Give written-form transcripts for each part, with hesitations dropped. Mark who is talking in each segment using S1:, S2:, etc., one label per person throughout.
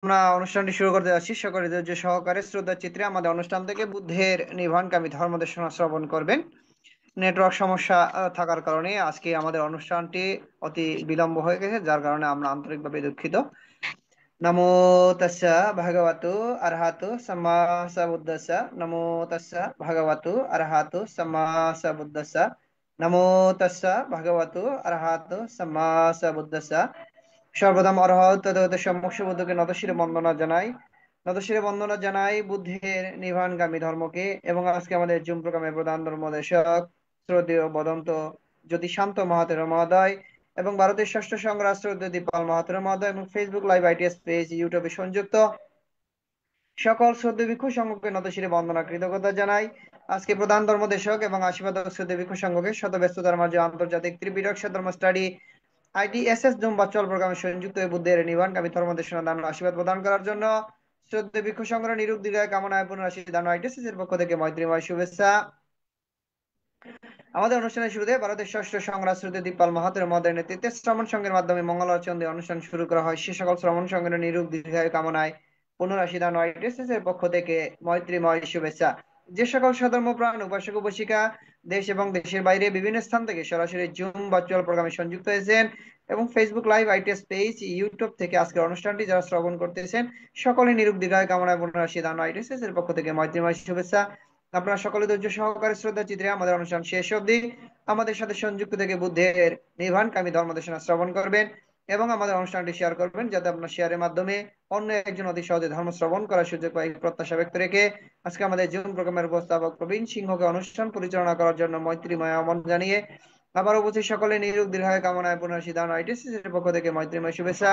S1: আমরা অনুষ্ঠানটি শুরু করতে যাচ্ছি। সকলে ধৈর্য সহকারে শ্রদ্ধা চিত্রে আমাদের অনুষ্ঠান থেকে বুদ্ধের নির্বাণকামী ধর্মদেশনা শ্রবণ করবেন। নেটওয়ার্ক সমস্যা থাকার কারণে আজকে আমাদের অনুষ্ঠানটি অতি বিলম্ব হয়ে গেছে, যার কারণে আমরা আন্তরিকভাবে দুঃখিত। নমো তাস্সা ভগবতু আরহাতু সাম্মা সাম্বুদ্দাস্সা। নমো তাস্সা ভগবতু আরহাতু সাম্মা সাম্বুদ্দাস্সা। নমো তাস্সা ভগবতু আরহাতু সাম্মা সাম্বুদ্দাস্সা। সর্বদাম অরহৎ তথাগত সম্মুখ বুদ্ধকে নতশিরে বন্দনা জানাই। নতশিরে বন্দনা জানাই বুদ্ধের নির্বাণগামী ধর্মকে। এবং আজকে আমাদের জুম প্রোগ্রামের প্রধান ধর্মদেশক শ্রদ্ধেয় বদন্ত জ্যোতিশান্ত মহাতের মহোদয় এবং ভারতের ষষ্ঠ সংঘ রাষ্ট্রদূত দীপাল মহাতের মহোদয় এবং ফেসবুক লাইভ আইটিএস পেজ ইউটিউবে সংযুক্ত সকল শ্রদ্ধেয় ভিক্ষু সংঘকে নতশিরে বন্দনা কৃতজ্ঞতা জানাই। আজকে প্রধান ধর্মদেশক এবং আশীর্বাদক শ্রদ্ধেয় ভিক্ষু সংঘকে শত ব্যস্ততার মাঝে আন্তর্জাতিক ত্রিপিটক ধর্ম স্টাডি আইটিএসএস জুম ভার্চুয়াল প্রোগ্রামে সংযুক্ত হয়ে বুদ্ধের নির্বাণকামী ধর্মদেশনা দান ও আশীর্বাদ প্রদান করার জন্য শ্রদ্ধেয় ভিক্ষু সংঘের নিরূপ দীর্ঘায় কামনায় পুনরাশি দান আইটিএসএস এর পক্ষ থেকে মৈত্রীময় শুভেচ্ছা। আমাদের অনুষ্ঠানের শুরুতে ভারতের ষষ্ঠ সংরাষ্ট্রদূত দীপাল মাহাতের মহোদয়ের নেতৃত্বে শ্রমণ সংঘের মাধ্যমে মঙ্গলাচরণ দিয়ে অনুষ্ঠান শুরু করা হয়। সে সকল শ্রমণ সংঘের নিরূপ দীর্ঘায়ু কামনায় পুনরাশি দান আইটিএসএস এর পক্ষ থেকে মৈত্রীময় শুভেচ্ছা। যে সকল সধর্মপ্রাণ উপাসক উপাসিকা দেশ এবং দেশের বাইরে বিভিন্ন স্থান থেকে সরাসরি জুম ভার্চুয়াল প্রোগ্রামে সংযুক্ত হয়েছেন এবং Facebook live its page YouTube থেকে আজকের অনুষ্ঠানটি যারা শ্রবণ করতেছেন, সকলে নিরূপ দীর্ঘায়ু কামনায় পুনরাশি দান আইটিএসএস এর পক্ষ থেকে মৈত্রীময় শুভেচ্ছা। আপনারা সকলে ধৈর্য সহকারে শ্রদ্ধা চিত্রে আমাদের অনুষ্ঠান শেষ অবধি আমাদের সাথে সংযুক্ত থেকে বুদ্ধের নির্বাণকামী ধর্মদেশনা শ্রবণ করবেন এবং আমাদের অনুষ্ঠানটি শেয়ার করবেন, যাতে আপনার শেয়ারের মাধ্যমে অন্য একজন অতি সহজে ধর্ম শ্রবণ করার সুযোগ পাই। প্রত্যাশা ব্যক্ত রেখে আজকে আমাদের জুম প্রোগ্রামের উপস্থাপক প্রবীণ সিংহকে অনুষ্ঠান পরিচালনা করার জন্য মৈত্রীময় আমন্ত্রণ জানিয়ে আবার উপস্থিত সকলে নিরোগ দীর্ঘায়ু কামনায় পুনরাশি দান আইটিসি এর পক্ষ থেকে মৈত্রীময় শুভেচ্ছা।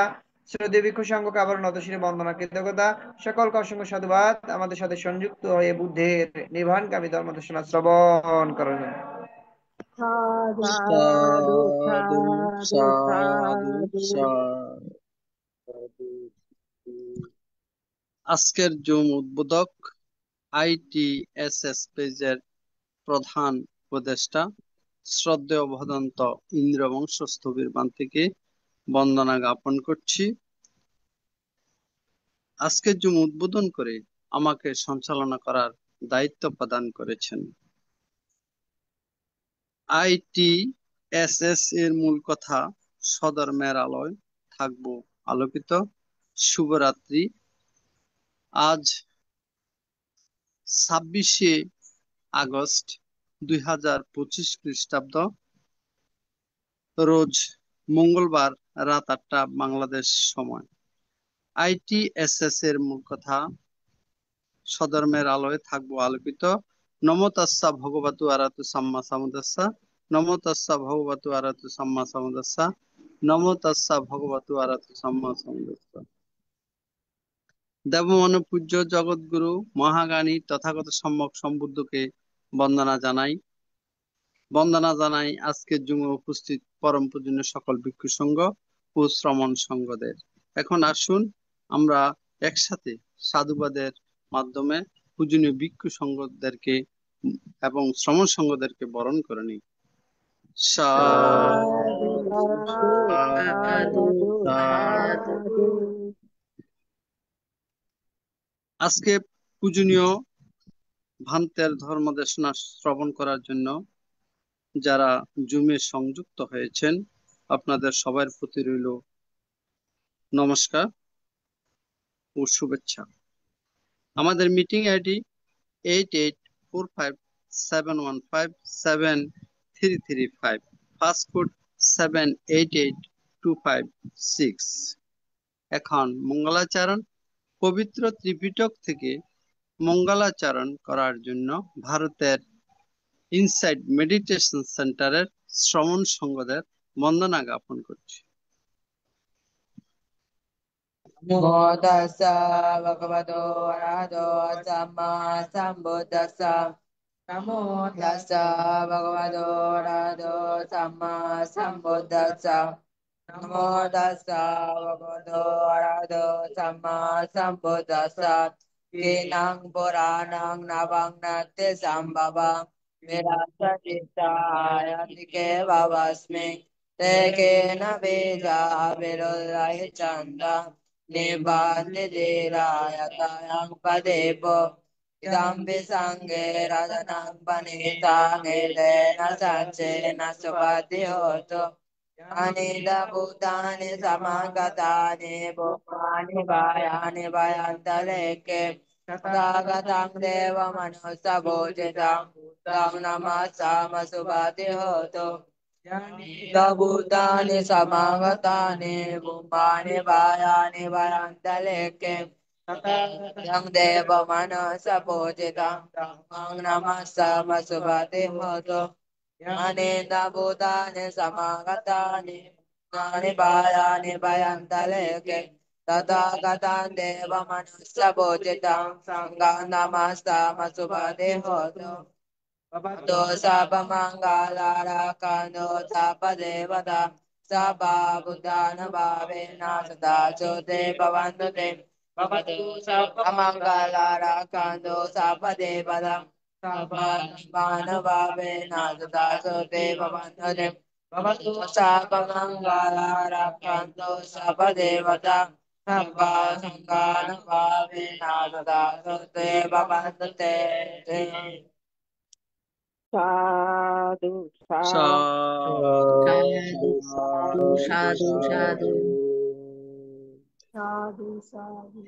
S1: শ্রদ্ধেয় ভিক্ষু সংঘকে আবার নতশিরে বন্দনা কৃতজ্ঞতা। সকলকে অসংখ্য সাধুবাদ আমাদের সাথে সংযুক্ত হয়ে বুদ্ধের নির্বাণকামী ধর্মদেশনা শ্রবণ করার জন্য।
S2: সাধু সাধু
S3: সাধু
S2: সাধু
S3: সাধু
S2: সাধু।
S3: সাধু। আজকের জুম উদ্বোধক আইটিএসএস পেজের প্রধান উপদেষ্টা শ্রদ্ধেয় ভদন্ত ইন্দ্রবংশ স্থবিরবান থেকে বন্দনা জ্ঞাপন করছি। আজকের জুম উদ্বোধন করে আমাকে সঞ্চালনা করার দায়িত্ব প্রদান করেছেন। আইটিএসএস এর মূল কথা সধর্মের আলোয় থাকবো আলোকিত। শুভরাত্রি। আজ 26শে আগস্ট 2025 খ্রিস্টাব্দ, রোজ মঙ্গলবার রাত 8টা বাংলাদেশ সময়। আইটিএসএস এর মূল কথা সধর্মের আলোয় থাকবো আলোকিত। নমো তাস্সা ভগবতু আরহাতু সাম্মা সাম্বুদ্দাস্সা। নমো তাস্সা ভগবতু আরহাতু সাম্মা সাম্বুদ্দাস্সা। নমো তাস্সা ভগবতু আরহাতু সাম্মা সাম্বুদ্দাস্সা। দেবমন পূজ্য জগৎগুরু মহাজ্ঞানী তথাগত সম্যক সম্বুদ্ধকে বন্দনা জানাই। বন্দনা জানাই আজকের জুমে উপস্থিত পরম পূজনীয় সকল ভিক্ষু সংঘ ও শ্রমণ সংঘদের। এখন আসুন আমরা একসাথে সাধুবাদের মাধ্যমে পূজনীয় ভিক্ষু সংঘদেরকে এবং শ্রমণ সংঘদেরকে বরণ করে নিই।
S2: সাধু
S3: সাধু সাধু
S2: সাধু
S3: সাধু।
S2: সাধু।
S3: আজকে পূজনীয় ভান্তের ধর্মদেশনা শ্রবণ করার জন্য যারা জুমে সংযুক্ত হয়েছেন, আপনাদের সবার প্রতি রইল নমস্কার ও শুভেচ্ছা। আমাদের মিটিং আইডি 884571573335, পাসকোড 788256। এখন মঙ্গলাচরণ। পবিত্র ত্রিপিটক থেকে মঙ্গলাচরণ করার জন্য ভারতের ইনসাইড মেডিটেশন সেন্টারের শ্রমণ সংঘদের বন্দনা জ্ঞাপন করছি।
S2: নমো তাস্সা ভগবতো আরহাতো সাম্মা সাম্বুদ্দাস্সা। নমো তাস্সা ভগবতো আরহাতো সাম্মা সাম্বুদ্দাস্সা। নমো তাস্সা ভগবতো আরহাতো Samaa সাম্বুদ্দাস্সা। কেনাং পুরাণাং নবং নাত্যে সম্ভবং বিরাজতিষ্ঠায়ান্তিকে ভবস্মি। te kena veja viruddhahi chanda निबन्धिरायतायां पदेपो इदम्बि सङ्गे रजनं पनीतां एतेन सच्चेन सुपतिहोतु अनिदभूतानि समागतानि भूतानि भयानि भयन्तलेके तथागतं देवमनुसभूजितं तं नमस्सामसुपतिहोतु भूतानि समागतानि भूमानि भयानि भयन्तलेके यं देवमनसपूजितं तं नमस्सामसुपतिहोतु अनेन भूतानि समागतानि भूतानि भयानि भयन्तलेके तथागतं देवमनुष्यपूजितं सङ्गं नमस्तामसुपतिहोतु भवतो सर्वमङ्गलाराकनो सर्वदेवता सबा बुद्धानुभावेन सदा चोते भवन्तु ते भवतु सर्वमङ्गलाराकनो सर्वदेवता सबा सदा चोते भवन्तु ते भवतु सर्वमङ्गलाराकनो सर्वदेवता सबा सङ्गानुभावेन सदा चोते भवन्तु ते साधु
S3: साधु
S2: साधु साधु साधु
S4: साधु साधु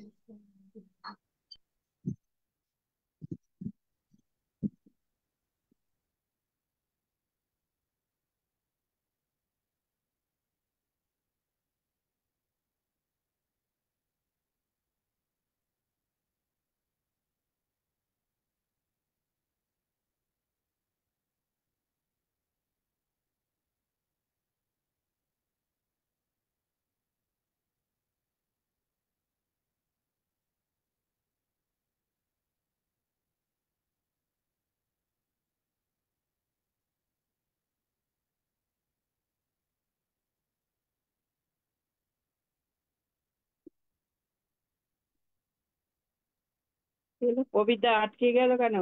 S2: কবিতা আটকে গেল কেন?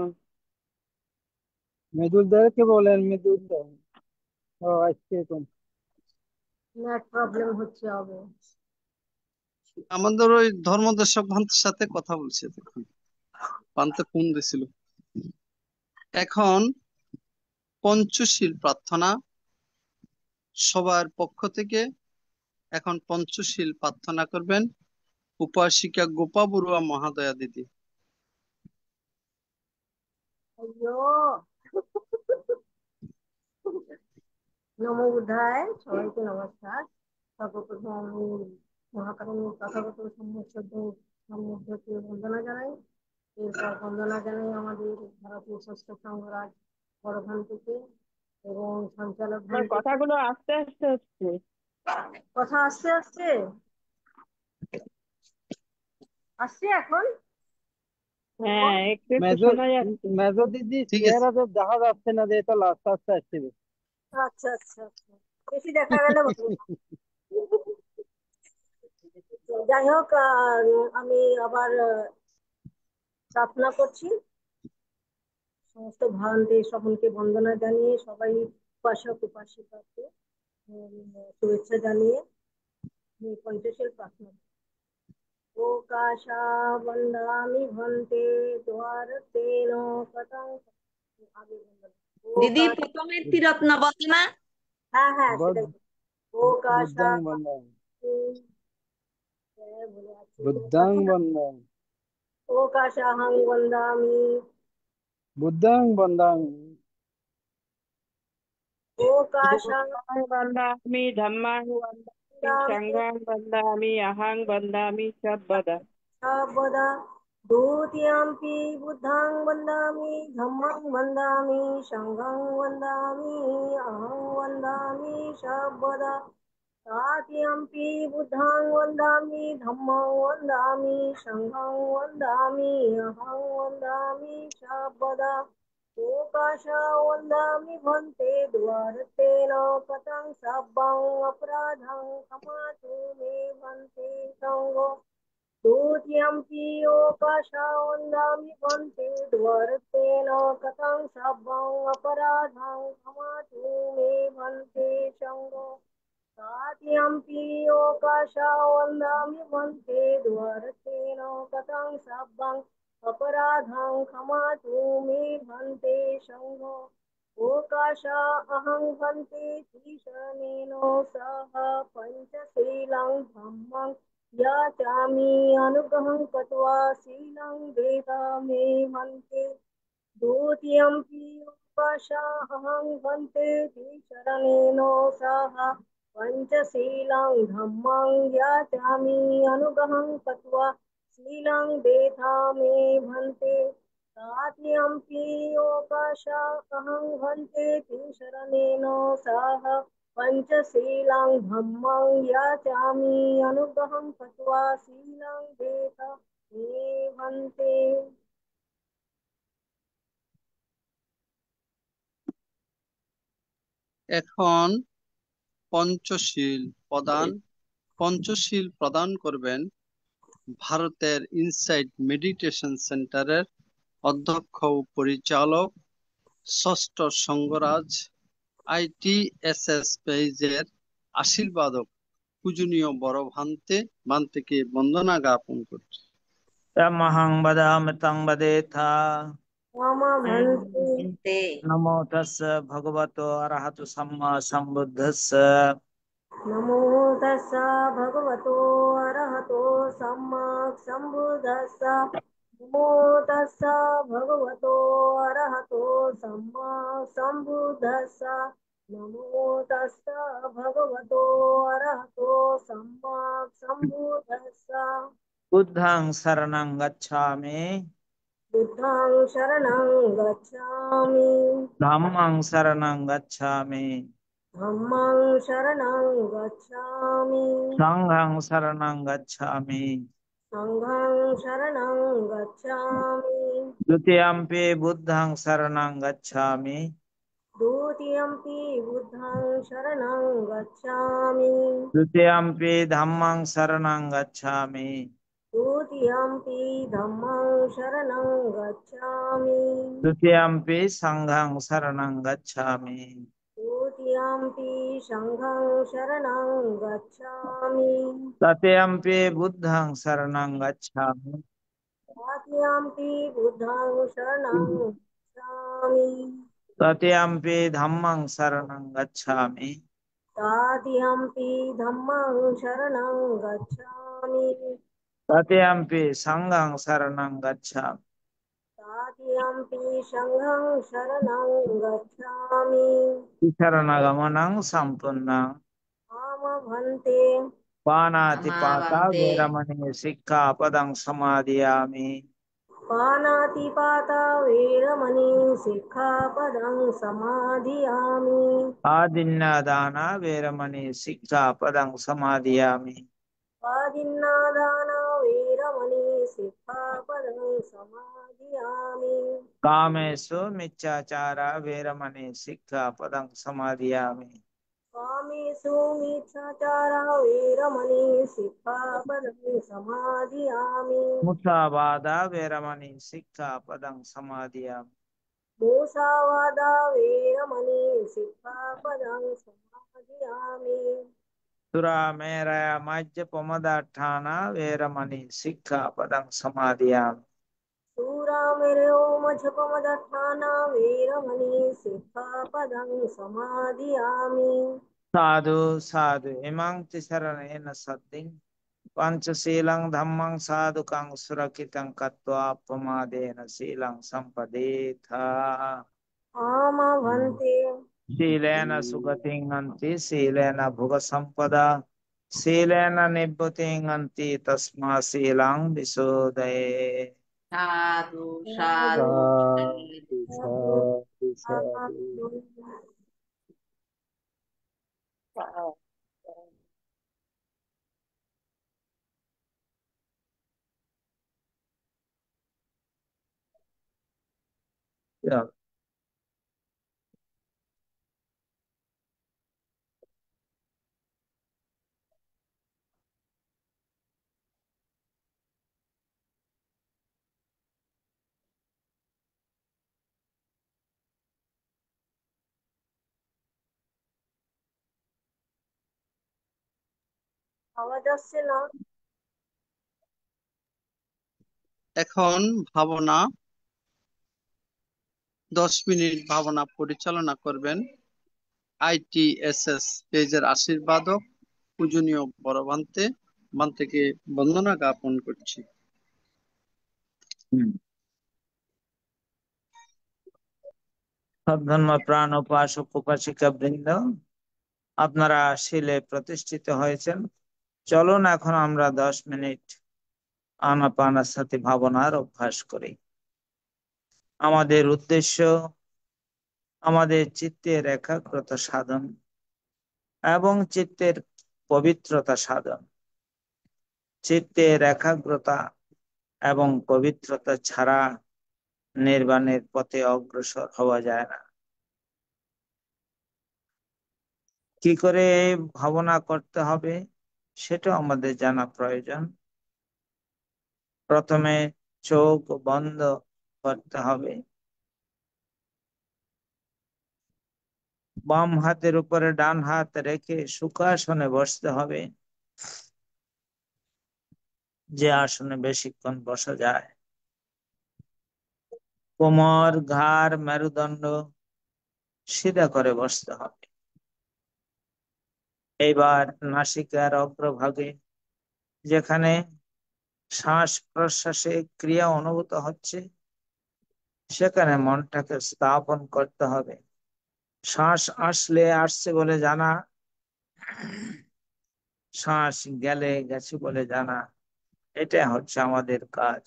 S5: মৃদুলদারকে বলেন, মৃদুলদার ও আজকে
S4: নেট প্রবলেম হচ্ছে হবে।
S3: আমাদের ওই ধর্মদর্শক ভান্তের সাথে কথা বলছে, দেখুন পান্তে ফোন দিছিল। এখন পঞ্চশীল প্রার্থনা সবার পক্ষ থেকে। এখন পঞ্চশীল প্রার্থনা করবেন উপাসিকা গোপা বড়ুয়া মহাদয়া দিদি।
S4: अय्यो নমো বুদ্ধায়, সবাইকে নমস্কার। সর্বপ্রথম আমি মহাকারণী তথাগত সম্মুখকে বন্দনা জানাই। এরপর বন্দনা জানাই আমাদের ভারতীয় ষষ্ঠ সংঘরাজ বড়ভান থেকে এবং সঞ্চালক ভান থেকে।
S2: কথাগুলো আস্তে আস্তে হচ্ছে।
S4: কথা আস্তে আস্তে আসছে এখন।
S2: হ্যাঁ, একটু একটু
S5: মেজর
S2: শোনা যাচ্ছে।
S5: মেজর দিদি
S3: ঠিক আছে,
S5: চেহারা তো দেখা যাচ্ছে না, যে এটা লাস্ট আস্তে আসছে।
S4: আচ্ছা আচ্ছা আচ্ছা, বেশি দেখা গেলে ভালো না। যাই হোক, আমি আবার প্রার্থনা করছি। সমস্ত ভারতীয় সকলকে বন্দনা জানিয়ে, সবাই উপাসক উপাসিকাকে শুভেচ্ছা জানিয়ে পঞ্চশীল প্রার্থনা। ওকাশা বন্দামি ভন্তে দ্বারতেন কতং। আগে বন্দনা।
S6: দিদি প্রথমে ত্রিরত্ন বন্দনা।
S4: হ্যাঁ হ্যাঁ, সেটাই। ওকাশা
S5: বুদ্ধাং বন্দাং,
S4: বলে আছি।
S5: বুদ্ধাং বন্দাং,
S4: ওকাশাহং বন্দামি,
S5: বুদ্ধাং বন্দাং,
S4: ওকাশা
S2: বুদ্ধাং বন্দামি, ধম্মাং বন্দামি, সংঘাং বন্দামি, অহং বন্দামি সর্বদা।
S4: সর্বদা। দ্বিতীয়াম্পি বুদ্ধাং বন্দামি, ধম্মং বন্দামি, সংঘং বন্দামি, অহং বন্দামি সর্বদা। तृतीयम्पि बुद्धां वन्दामि, धम्मं वन्दामि, संघं वन्दामि, अहं वन्दामि सर्वदा। ओकाशा वन्दामि भन्ते द्वारतेन कथं सर्वं अपराधं क्षमातु मे भन्ते संඝो। द्वितीयम्पि ओकाशा वन्दामि भन्ते द्वारतेन कथं सर्वं अपराधं क्षमातु मे भन्ते संඝो। तात्यम्पि ओकाशावन्दामि भन्ते द्वारकेण कथं सभ्यं अपराधं क्षमातु मे भन्ते शंभो ओकाशा अहं भन्ते त्रिशरणेन सह पञ्चशीलं धम्मं याचामि अनुग्रहं कृत्वा शीलं वेद मे भन्ते द्वितीयम्पि उपशाहं भन्ते शरणेन सह पञ्चशीलं धम्मं याचामि अनुग्रहं कृत्वा शीलं देथा मे भन्ते तृतीयम्पि उपशाहं भन्ते शरणेन सह पञ्चशीलं धम्मं याचामि अनुग्रहं कृत्वा शीलं देथा मे भन्ते।
S3: এখন পঞ্চশীল প্রদান করবেন ভারতের ইনসাইট মেডিটেশন সেন্টারের অধ্যক্ষ ও পরিচালক ষষ্ঠ সঙ্গরাজ ITSS পেজের আশীর্বাদক পূজনীয় বড় ভান্তেকে বন্দনা জ্ঞাপন করছি।
S5: तमहं वदामि तं वदेथा।
S4: मम भन्ते
S6: भन्ते
S5: नमो तस्स भगवतो अरहतो सम्मा सम्बुद्धस्स।
S4: नमो तस्स भगवतो अरहतो सम्मा सम्बुद्धस्स। नमो तस्स भगवतो अरहतो सम्मा सम्बुद्धस्स। नमो तस्स भगवतो अरहतो सम्मा सम्बुद्धस्स।
S5: बुद्धं शरणं गच्छामि।
S4: बुद्धं शरणं गच्छामि।
S5: धम्मं शरणं गच्छामि।
S4: धम्मं शरणं गच्छामि।
S5: संघं शरणं गच्छामि।
S4: संघं शरणं गच्छामि।
S5: द्वितीयम्पि बुद्धं शरणं गच्छामि।
S4: द्वितीयम्पि बुद्धं शरणं गच्छामि।
S5: द्वितीयम्पि धम्मं शरणं गच्छामि।
S4: द्वितीयम्पि धम्मं शरणं गच्छामि।
S5: द्वितीयम्पि संघं शरणं गच्छामि।
S4: द्वितीयम्पि संघं शरणं गच्छामि।
S5: तृतीयम्पि बुद्धं शरणं गच्छामि।
S4: तृतीयम्पि बुद्धं शरणं गच्छामि।
S5: तृतीयम्पि धम्मं शरणं गच्छामि।
S4: तृतीयम्पि धम्मं शरणं गच्छामि।
S5: तृतीयम्पि संघं शरणं गच्छामि।
S4: तृतीयम्पि संघं शरणं गच्छामि।
S5: शरणगमनं सम्पूर्णं।
S4: आम भन्ते
S5: पानातिपाता
S6: समावन्ते
S5: वैरमणि सिक्खापदं समादयामि।
S4: पानातिपाता वेरमणि सिक्खापदं समाधियामि।
S5: आदिन्नादाना वैरमणि सिक्खापदं समादयामि।
S4: आदिन्नादान वेरमणि सिक्खापदं समाधियामि।
S5: कामेषु मिच्छाचारा वैरमणि सिक्खापदं समादयामि।
S4: कामेषु मिच्छाचारा वेरमणि सिक्खापदं समाधियामि।
S5: मुसावादा वैरमणि सिक्खापदं समादयामि।
S4: मूसावादा वेरमणि सिक्खापदं समाधियामि।
S5: सुरामेरय मज्जपमदाठाना वैरमणि सिक्खापदं समादयामि।
S4: शूरामेरयो मझपमदठाना वेरमणि सिक्खापदं समाधियामि।
S5: साधु साधु इमं तिसरणेन सद्दिं पंचशीलं धम्मं साधुकं सुरक्षितं कृत्वा प्रमादेन शीलं सम्पदेथ।
S4: आम भन्ते
S5: शीलेन सुगतिं हन्ति शीलेन भुगसम्पदा शीलेन निभृतिं हन्ति तस्मात् शीलं विशोधये।
S6: साधु साधु
S5: साधु साधु साधु। Yeah.
S4: আওয়াজ আসছে না।
S3: এখন ভাবনা 10 মিনিট ভাবনা পরিচালনা করবেন ITSS পেজের আশীর্বাদক পূজনীয় বড় বান্তেকে বন্দনা জ্ঞাপন করছি।
S5: ধর্ম প্রাণ উপাসক উপাসিকা বৃন্দ, আপনারা শিলে প্রতিষ্ঠিত হয়েছেন। চলুন এখন আমরা 10 মিনিট আনাপানাসতি ভাবনার অভ্যাস করি। আমাদের উদ্দেশ্য আমাদের চিত্তের একাগ্রতা সাধন এবং চিত্তের পবিত্রতা সাধন। চিত্তের একাগ্রতা এবং পবিত্রতা ছাড়া নির্বাণের পথে অগ্রসর হওয়া যায় না। কি করে এই ভাবনা করতে হবে সেটা আমাদের জানা প্রয়োজন। প্রথমে চোখ বন্ধ করতে হবে, বাম হাতের উপরে ডান হাত রেখে সুখাসনে বসতে হবে, যে আসনে বেশিক্ষণ বসা যায়। কোমর, ঘাড়, মেরুদণ্ড সিধা করে বসতে হবে। এইবার নাসিকার অগ্রভাগে যেখানে শ্বাস প্রশ্বাসে ক্রিয়া অনুভূত হচ্ছে সেখানে মনটাকে স্থাপন করতে হবে। শ্বাস আসলে আসছে বলে জানা, শ্বাস গেলে গেছে বলে জানা, এটা হচ্ছে আমাদের কাজ।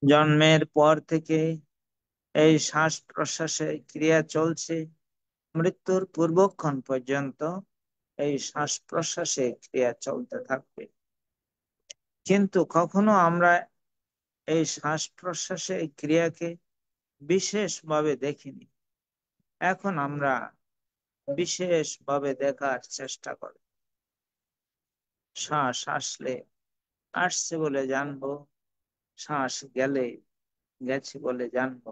S5: জন্মের পর থেকে এই শ্বাস প্রশ্বাসের ক্রিয়া চলছে, মৃত্যুর পূর্বক্ষণ পর্যন্ত এই শ্বাস প্রশ্বাসে ক্রিয়া চলতে থাকবে। কিন্তু কখনো আমরা এই শ্বাস প্রশ্বাসের ক্রিয়াকে বিশেষভাবে দেখিনি। এখন আমরা বিশেষভাবে দেখার চেষ্টা করি। শ্বাস আসলে আসছে বলে জানবো, শ্বাস গেলে গেছে বলে জানবো।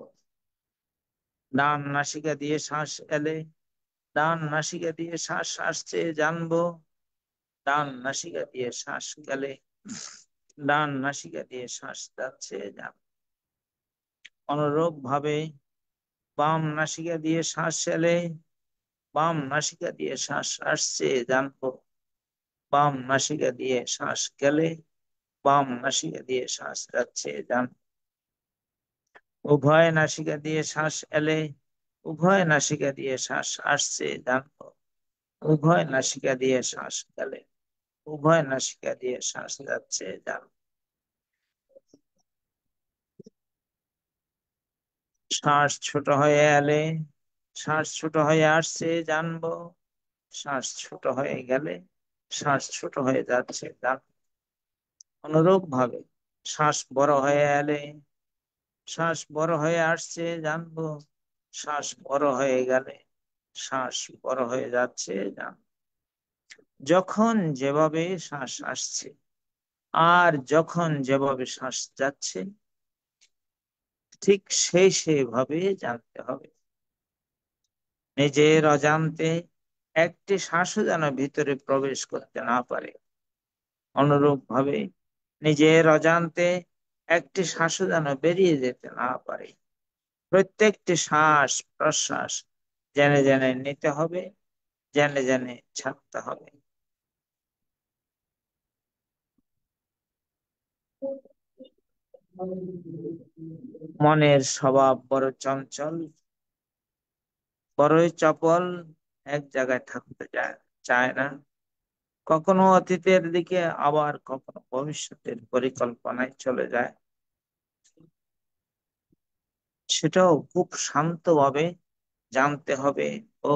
S5: ডান নাসিকা দিয়ে শ্বাস এলে ডান নাসিকা দিয়ে শ্বাস আসছে জানবো, ডান নাসিকা দিয়ে শ্বাস গেলে ডান নাসিকা দিয়ে শ্বাস যাচ্ছে জানবো। অনুরূপ ভাবে বাম নাসিকা দিয়ে শ্বাস এলে বাম নাসিকা দিয়ে শ্বাস আসছে জানবো, বাম নাসিকা দিয়ে শ্বাস গেলে বাম নাসিকা দিয়ে শ্বাস যাচ্ছে জানবো। উভয় নাসিকা দিয়ে শ্বাস এলে উভয় নাসিকা দিয়ে শ্বাস আসছে জানবো, উভয় নাসিকা দিয়ে শ্বাস গেলে উভয় নাসিকা দিয়ে শ্বাস যাচ্ছে জানবো। শ্বাস ছোট হয়ে এলে শ্বাস ছোট হয়ে আসছে জানবো, শ্বাস ছোট হয়ে গেলে শ্বাস ছোট হয়ে যাচ্ছে জানবো। অনুরূপ ভাবে শ্বাস বড় হয়ে এলে শ্বাস বড় হয়ে আসছে জানবো, শ্বাস বড় হয়ে গেলে শ্বাস বড় হয়ে যাচ্ছে জানবো। যখন যেভাবে শ্বাস আসছে আর যখন যেভাবে শ্বাস যাচ্ছে ঠিক সেইভাবে জানতে হবে। নিজের অজান্তে একটি শ্বাসও যেন ভিতরে প্রবেশ করতে না পারে। অনুরূপ ভাবে নিজের অজান্তে একটি শ্বাসও যেন বেরিয়ে যেতে না পারে। প্রত্যেকটি শ্বাস প্রশ্বাস জেনে জেনে নিতে হবে, জেনে জেনে ছাড়তে হবে। মনের স্বভাব বড় চঞ্চল, বড়ই চপল, এক জায়গায় থাকতে চায় না। কখনো অতীতের দিকে আবার কখনো ভবিষ্যতের পরিকল্পনায় চলে যায়। সেটাও খুব শান্তভাবে জানতে হবে। ও,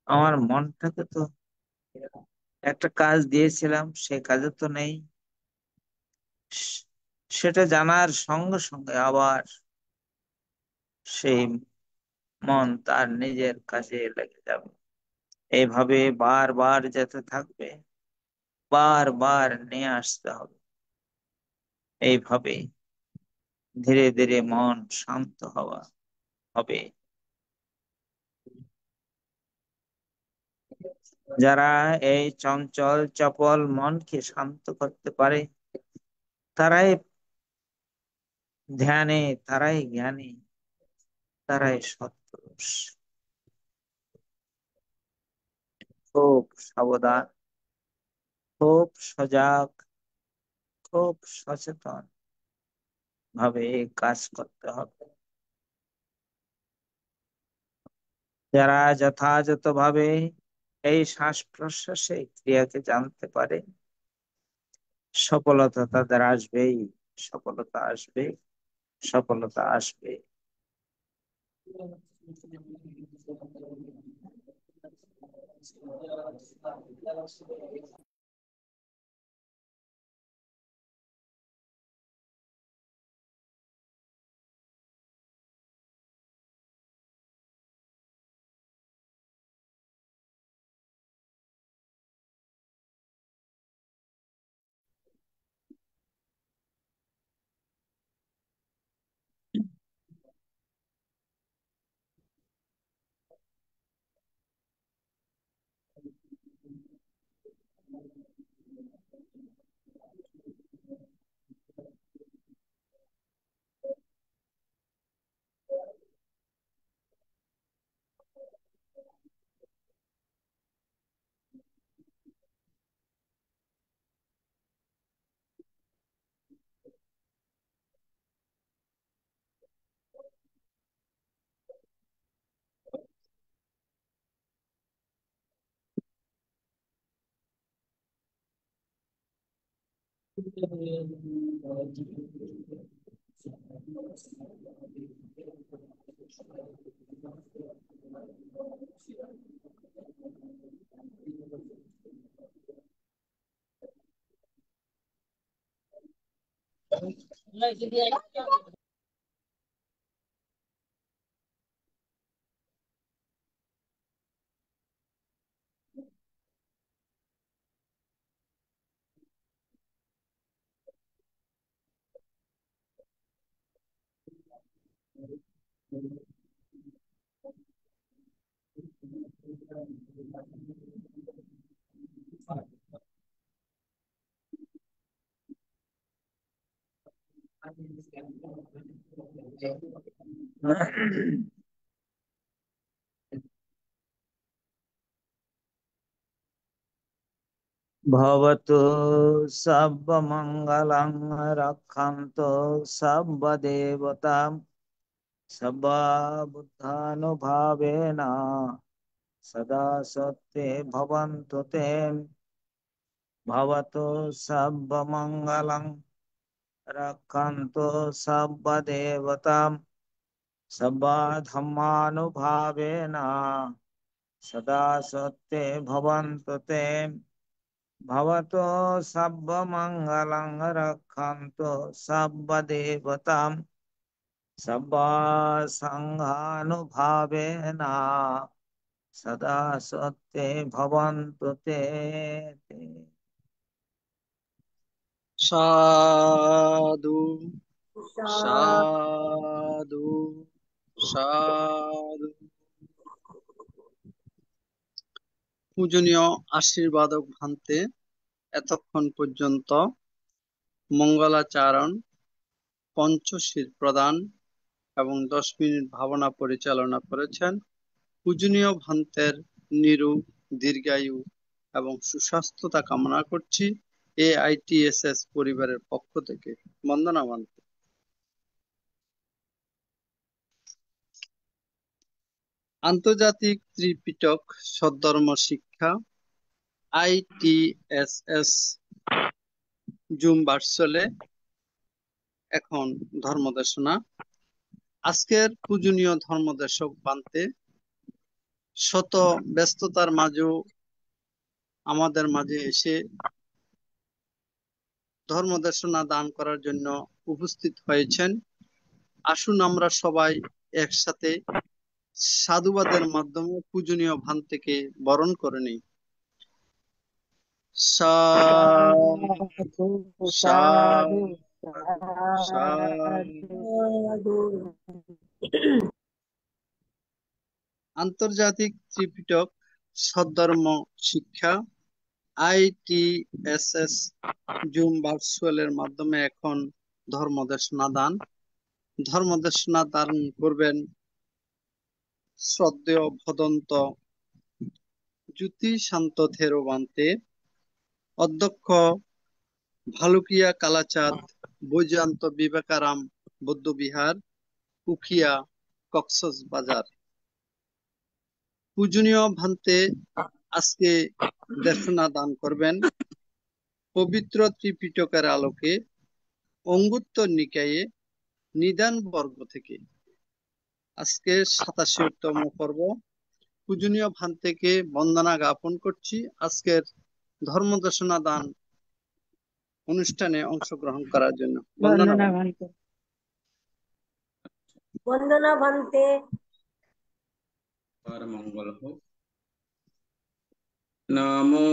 S5: আমার মনটাকে তো একটা কাজ দিয়েছিলাম, সে কাজে তো নেই। সেটা জানার সঙ্গে সঙ্গে আবার সেই মন তার নিজের কাজে লেগে যাবে। এইভাবে বারবার যেতে থাকবে, বারবার নিয়ে আসতে হবে। এইভাবে ধীরে ধীরে মন শান্ত হওয়া হবে। যারা এই চঞ্চল চপল মনকে শান্ত করতে পারে, তারাই ধ্যানে, তারাই জ্ঞানী, তারাই সৎপুরুষ। খুব সাবধান, খুব সজাগ, খুব সচেতন ভাবে কাজ করতে হবে। যারা যথাযথভাবে এই শ্বাস প্রশ্বাসে ক্রিয়াকে জানতে পারে, সফলতা তাদের আসবেই, সফলতা আসবে, সফলতা আসবে। ভবতু সর্বমঙ্গলং রক্ষন্তু সর্বদেবতাং সর্ববুদ্ধানুভাবেন সদা সত্ত্বে ভবন্তু তে। ভবতু সর্বমঙ্গলং রক্ষন্তু সর্বদেবতাং সর্বধর্মানুভাবেন সদা সত্ত্বে ভবন্তু তে। ভবতু সর্বমঙ্গলং রক্ষন্তু সর্বদেবতাং সর্বসংঘানুভাবেন সদা সত্ত্বে ভবন্তু তে।
S3: সাধু
S4: সাধু।
S3: সাধু সাধু। পূজনীয় আশীর্বাদক ভান্তে এতক্ষণ পর্যন্ত মঙ্গলাচরণ, পঞ্চশীল প্রদান এবং 10 মিনিট ভাবনা পরিচালনা করেছেন। পূজনীয় ভান্তের নিরোগ, দীর্ঘায়ু এবং সুস্বাস্থ্যতা কামনা করছি AITSS পরিবারের পক্ষ থেকে। বন্দনা ভান্তে। আন্তর্জাতিক ত্রিপিটক সদ্ধর্ম শিক্ষা ITSS জুম ভার্চুয়ালে এখন ধর্মদেশনা। আজকের পূজনীয় ধর্মদেশক ভান্তে শত ব্যস্ততার মাঝেও আমাদের মাঝে এসে ধর্মদেশনা দান করার জন্য উপস্থিত হয়েছেন। আসুন আমরা সবাই একসাথে সাধুবাদের মাধ্যমে পূজনীয় ভান্তেকে বরণ করে নিই। সাধু
S2: সাধু
S3: সাধু
S2: সাধু
S3: সাধু।
S4: সাধু।
S3: আন্তর্জাতিক ত্রিপিটক সদ্ধর্ম শিক্ষা ITSS জুম ভার্চুয়ালের মাধ্যমে এখন ধর্মদেশনা দান করবেন শ্রদ্ধেয় ভদন্ত জ্যোতি শান্ত থেরোবান্তে, অধ্যক্ষ ভালুকিয়া কালাচাঁদ বৈজয়ন্ত বিবেকারাম বৌদ্ধবিহার, উখিয়া, কক্সবাজার। পূজনীয় ভান্তে আজকে দেশনা দান করবেন পবিত্র ত্রিপিটকের আলোকে অঙ্গুত্তর নিকায়ে নিদান বর্গ থেকে। আজকে 87তম পর্ব। পূজনীয় ভান্তেকে বন্দনা জ্ঞাপন করছি আজকের ধর্মদেশনা দান অনুষ্ঠানে অংশগ্রহণ করার জন্য। বন্দনা
S2: বন্দনা
S3: ভান্তে।
S2: ভান্তে।
S4: বন্দনা ভান্তে।
S7: আর মঙ্গল হোক। নমো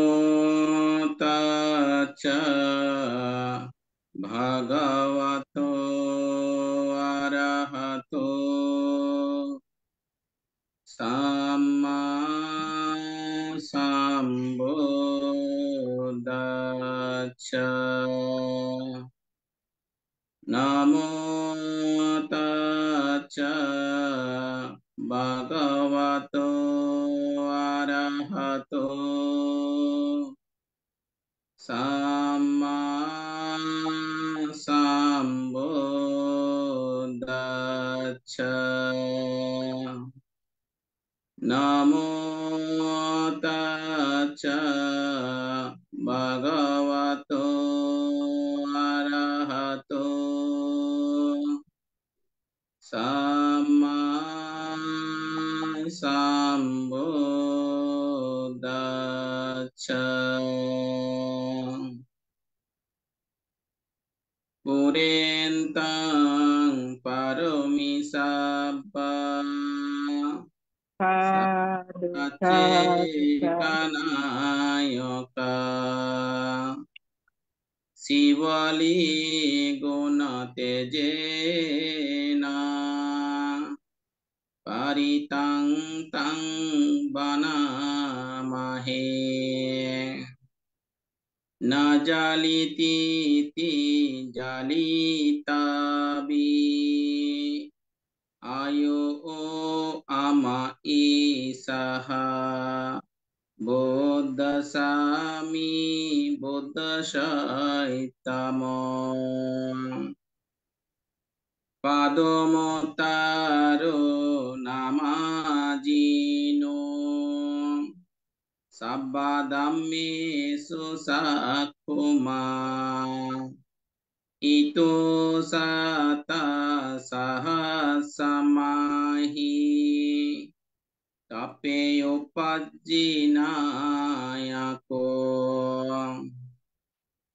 S7: তাচ্ছা ভগবতো আরহতো সাম্মা সাম্বুদ্দাচ্ছা। নমো তাচ্ছা ভগবতো আরহতো সাম্মা সাম্বুদ্দাচ্ছা। নমো তাচ্ছা ভগবতো আরহতো সাম্মা সাম্বুদ্দাচ্ছা। পুরেন্তাং পারমিসাব্বা
S2: সাধু সাধু সাধু।
S7: কানায়কা শিবলি গুণ তেজেনা পারিতাং তাং বানামাহে। না জালিতি জালিতাবি আয়ো ও আমা ইসাহা বোধসামি বোধসাইতাম। পাদমতারো নামাজিনো সাব্বাদাম্মেষু সাক্ষুমা। ইতো সাতা সহসমাহি তপেয়োপজ্জিনায়কো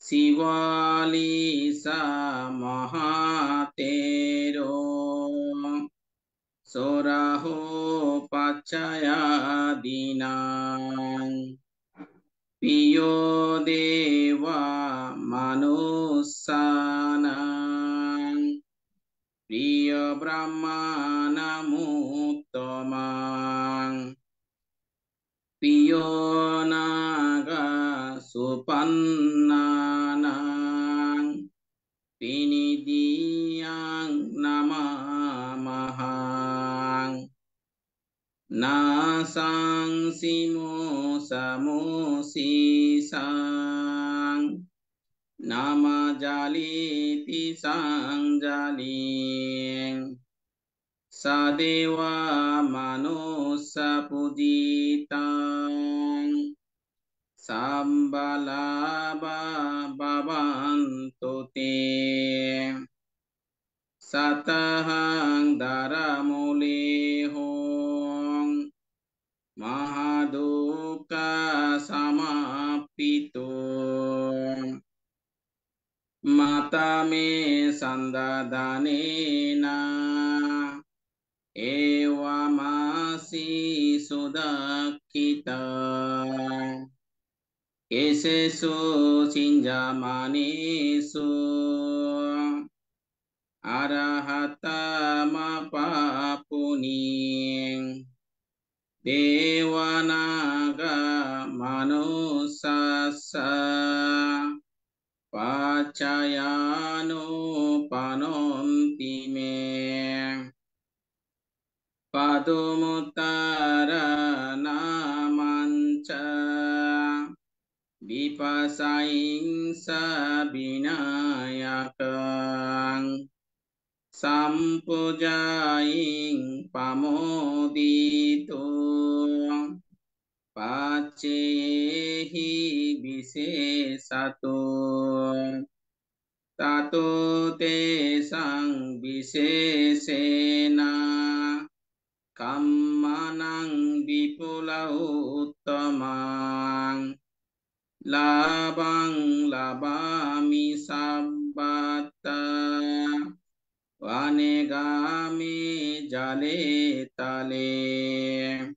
S7: শিবালিসা মহাতেরো সোরাহো পাচ্ছায়াদিনাং। প্রিয় দেবা মানুষানাং প্রিয় ব্রহ্মাণমুত্তমাং প্রিয় নাগা সুপন্নানাং পিনিদিয়াং নমামহাং। নাসাং সিমো সামোসিসাং নামা জালিতি সংজালিং। সাদেবা মানুষা পূজিতাং সাম্বালাবা বাবান্ততে। সাতাহাং দারামূলে হোং মহাদুকা সমাপিতো। মাতা মে সন্দাদানেনা এওয়ামাসি সুদক্ষিতা। কেশেষু চিঞ্জামানেষু আরাহাতামপাপুনি। Devanaga manusassa Pachayano panonti me Padumuttara namanca Vipasaingsa binayakang Sampujaing pamodito Pacehi bisesato Tato te sang bisesena Kammanang vipula uttamang Labang labami sabbata Vanegami jale tale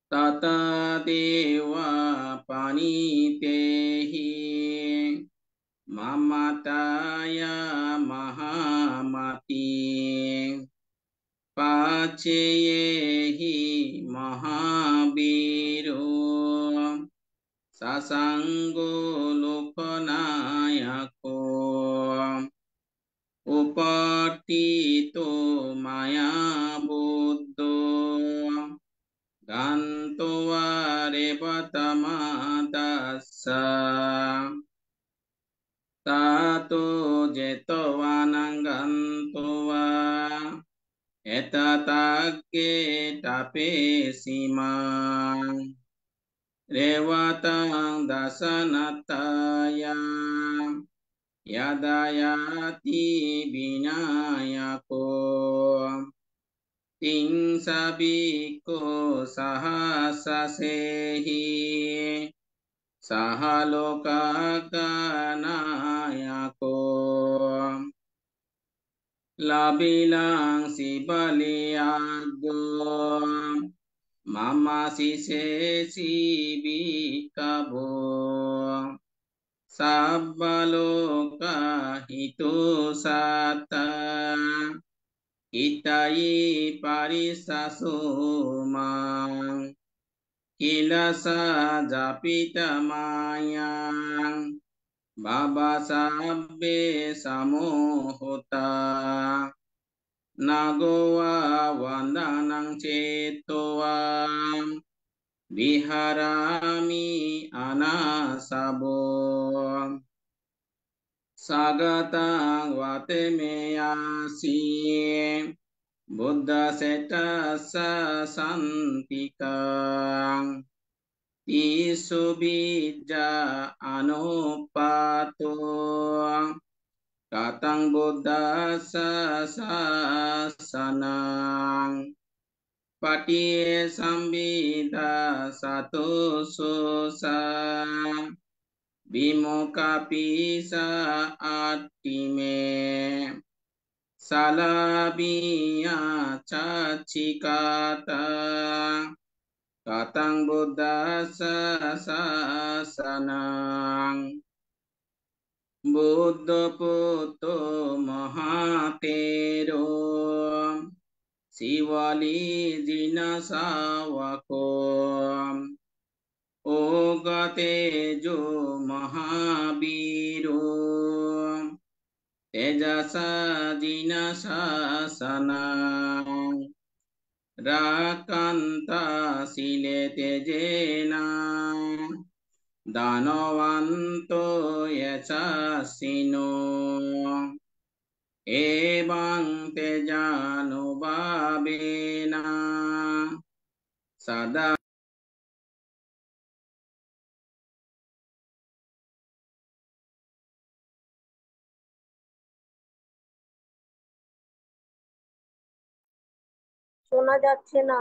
S7: Tata dewa panitehi Mamataya mahamati Paceyehi mahabiro Sasanggo lokanayako Upatito maya buddho Gantowa revatamadatsa Tato jetowanang gantowa Etatake tapesimang Rewatang dasanataya Yadayati binayako Ting sabiko sahasasehi Sahalokakanayako Labilang si baliago Mama si sesi bikabo Sabbaloka hito sata Itai parisasumang Kilasa japita mayang Baba sabbe samohota Nagowa wandanang cetowa Viharami anasabo Sagatang vatemeyasi Buddha setasa santikang Isubija anupato Katang Buddha sasanang Patiye sambida sato sosa Bimuka pisa atime Salabiya cacikata Katang Buddha sasanang Buddha puto mahatero Siwali jinasawako Ogatejo mahabiro Tejasa jinasasana Rakanta sile tejena Danavanto yachasino Ebang tejanubhabena Sada
S4: শোনা যাচ্ছে না।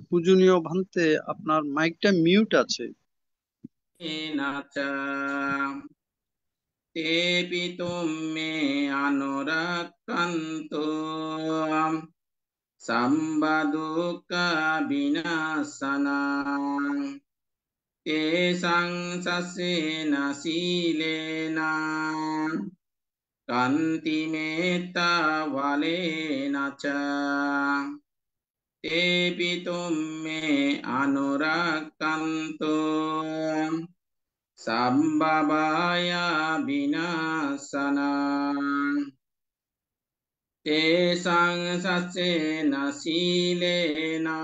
S3: পূজনীয় ভান্তে, আপনার মাইকটা mute আছে।
S7: নাচা তেপি তুমে অনুরাক্কান্ত সাম্বাদুকা বিনাশানাং তেষাং সসেনা শীলেনা কান্তি মেত্তা বালেনা চ তেপি তুমে অনুরাক্কান্ত সাম্বাবায়া বিনাশানাং তেষাং সসেনা শীলেনা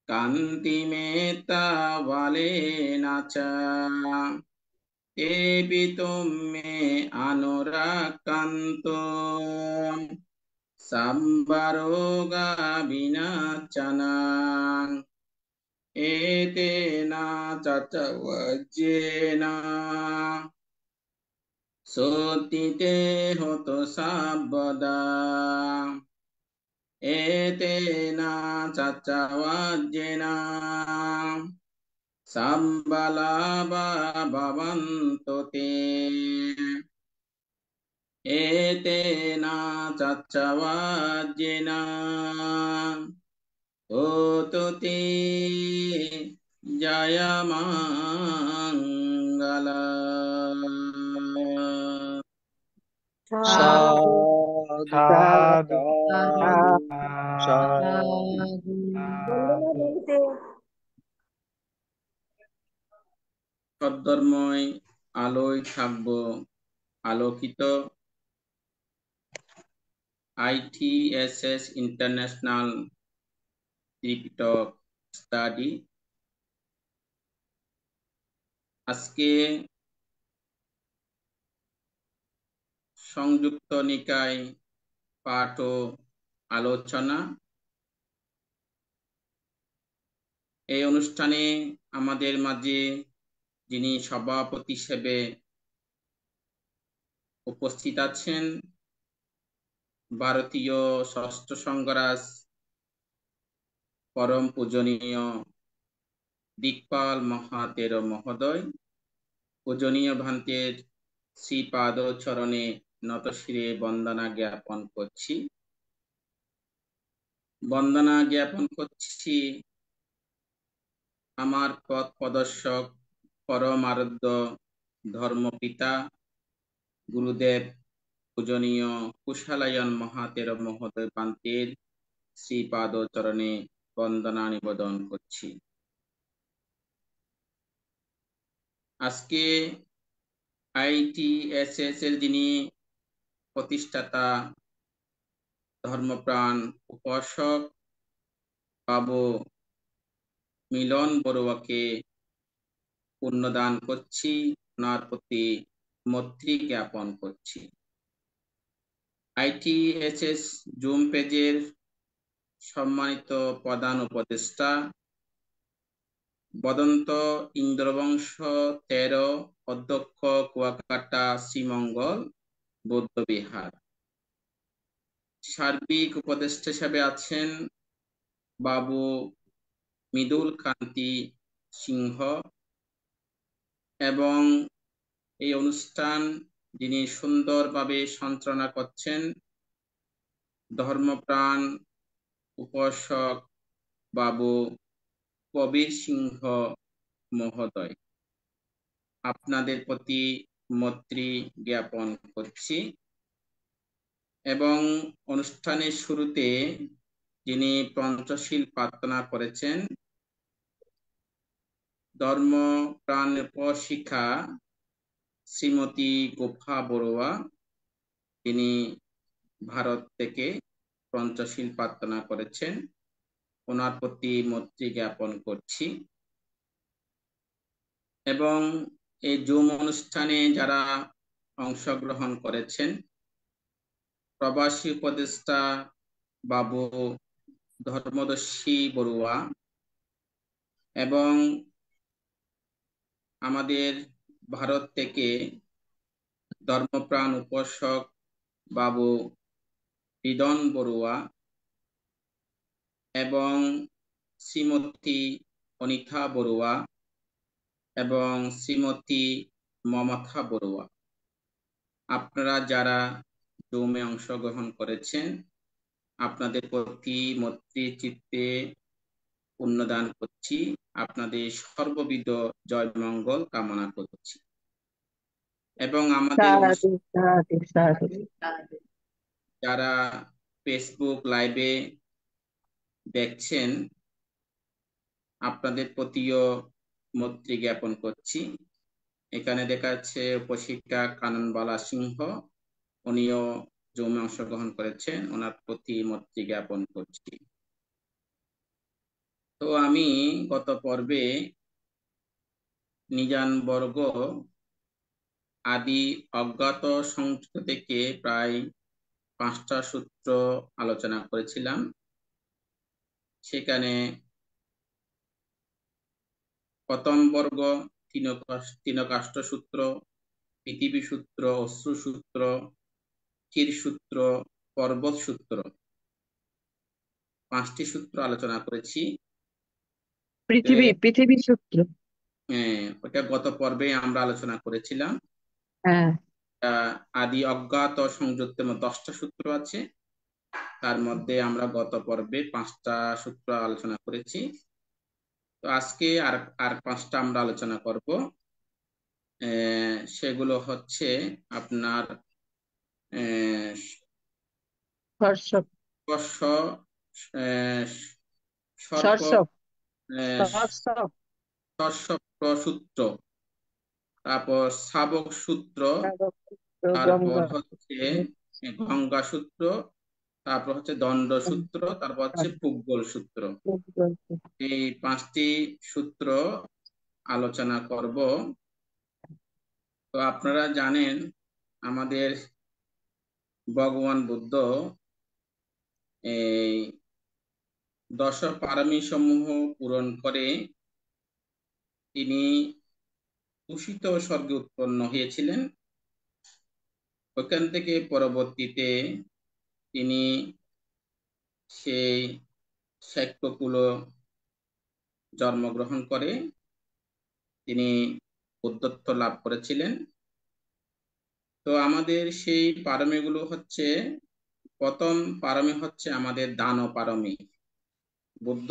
S7: কান্তি মেত্তা বালেনা চ তেপি তুমে অনুরাক্কান্ত সাম্বারোগা বিনাশানাং এতেনা চাচবজ্জেনা সতিতে হত সাব্বদা এতেনা চাচবজ্জেনা সাম্বালাবা ভবন্তু তে এতেনা চাচবজ্জেনা ওতুতে জয়মঙ্গলা।
S4: সাধু
S5: সাধু
S4: সাধু
S5: সাধু
S4: বন্দনা বলতে
S7: সদ্ধর্ময় আলোয় থাকব আলোকিত। ITSS international Tripitaka study. আজকে সংযুক্ত নিকায় পাঠ ও আলোচনা। এই অনুষ্ঠানে আমাদের মাঝে যিনি সভাপতি হিসেবে উপস্থিত আছেন, ভারতীয় ষষ্ঠ সংঘরাজ পরম পূজনীয় দিকপাল মহাতেরো মহোদয়, পূজনীয় ভান্তের শ্রীপাদ চরণে নতশিরে বন্দনা জ্ঞাপন করছি। বন্দনা জ্ঞাপন করছি আমার পথ প্রদর্শক পরম আরাধ্য ধর্মপিতা গুরুদেব পূজনীয় কুশালায়ন মহাতেরো মহোদয় পান্তের শ্রীপাদ চরণে বন্দনা নিবেদন করছি। আজকে ITSS এর যিনি প্রতিষ্ঠাতা ধর্মপ্রাণ উপাসক বাবু মিলন বড়ুয়াকে পুণ্যদান করছি, ওনার প্রতি মৈত্রী জ্ঞাপন করছি। ITSS জুম পেজের সম্মানিত প্রধান উপদেষ্টা বদন্ত ইন্দ্রবংশ 13 অধ্যক্ষ কুয়াকাটা শ্রীমঙ্গল বৌদ্ধবিহার। সার্বিক উপদেষ্টা হিসেবে আছেন বাবু মৃদুল কান্তি সিংহ, এবং এই অনুষ্ঠান যিনি সুন্দরভাবে সঞ্চালনা করছেন ধর্মপ্রাণ উপাসক বাবু কবির সিংহ মহোদয়। আপনাদের প্রতি মৈত্রী জ্ঞাপন করছি। এবং অনুষ্ঠানের শুরুতে যিনি পঞ্চশীল প্রার্থনা করেছেন ধর্মপ্রাণ উপাসিকা শ্রীমতী গোফা বড়ুয়া, তিনি ভারত থেকে পঞ্চশীল প্রার্থনা করেছেন, ওনার প্রতি মৈত্রী জ্ঞাপন করছি। এবং এই জুম অনুষ্ঠানে যারা অংশগ্রহণ করেছেন, প্রবাসী উপদেষ্টা বাবু ধর্মদর্শী বড়ুয়া এবং আমাদের ভারত থেকে ধর্মপ্রাণ উপাসক বাবু হৃদন বড়ুয়া এবং শ্রীমতী অনিতা বড়ুয়া এবং শ্রীমতী মমতা বড়ুয়া। আপনারা যারা জুমে অংশগ্রহণ করেছেন, আপনাদের প্রতি চিত্তে পুণ্যদান করছি, আপনাদের সর্ববিধ জয় মঙ্গল কামনা করছি। এবং আমাদের
S2: সাধু সাধু সাধু।
S7: যারা ফেসবুক লাইভে দেখছেন, আপনাদের প্রতিও মৈত্রী জ্ঞাপন করছি। এখানে দেখা যাচ্ছে উপশিক্ষক কাননবালা সিংহ, উনিও জমে অংশগ্রহণ করেছেন, ওনার প্রতি মৈত্রী জ্ঞাপন করছি। তো আমি গত পর্বে নিজান বর্গ আদি অজ্ঞাত সংযুক্ত থেকে প্রায় 5টা সূত্র আলোচনা করেছিলাম। সেখানে প্রথম বর্গ তিনকাষ্ঠ সূত্র, পৃথিবী সূত্র, অশ্রু সূত্র, ক্ষীর সূত্র, পর্বত সূত্র, 5টি সূত্র আলোচনা করেছি।
S2: পৃথিবী সূত্র।
S7: ওটা গত পর্বে আমরা আলোচনা করেছিলাম।
S2: হ্যাঁ,
S7: আদি অজ্ঞাত সংযুক্ত 10টা সূত্র আছে, তার মধ্যে আমরা গত পর্বে 5টা সূত্র আলোচনা করেছি। তো আজকে আর 5টা আমরা আলোচনা করব। সেগুলো হচ্ছে আপনার সূত্র, তারপর শাবক সূত্র, তারপর হচ্ছে গঙ্গা সূত্র, তারপর হচ্ছে দণ্ড সূত্র, তারপর হচ্ছে পুগল সূত্র। এই 5টি সূত্র আলোচনা করব। তো আপনারা জানেন আমাদের ভগবান বুদ্ধ এই 10 পারমী সমূহ পূরণ করে তিনি তুষিত স্বর্গে উৎপন্ন হয়েছিলেন। ওখান থেকে পরবর্তীতে তিনি সেই শাক্যকুল জন্মগ্রহণ করে তিনি বুদ্ধত্ব লাভ করেছিলেন। তো আমাদের সেই পারমীগুলো হচ্ছে, প্রথম পারমী হচ্ছে আমাদের দান পারমী। বুদ্ধ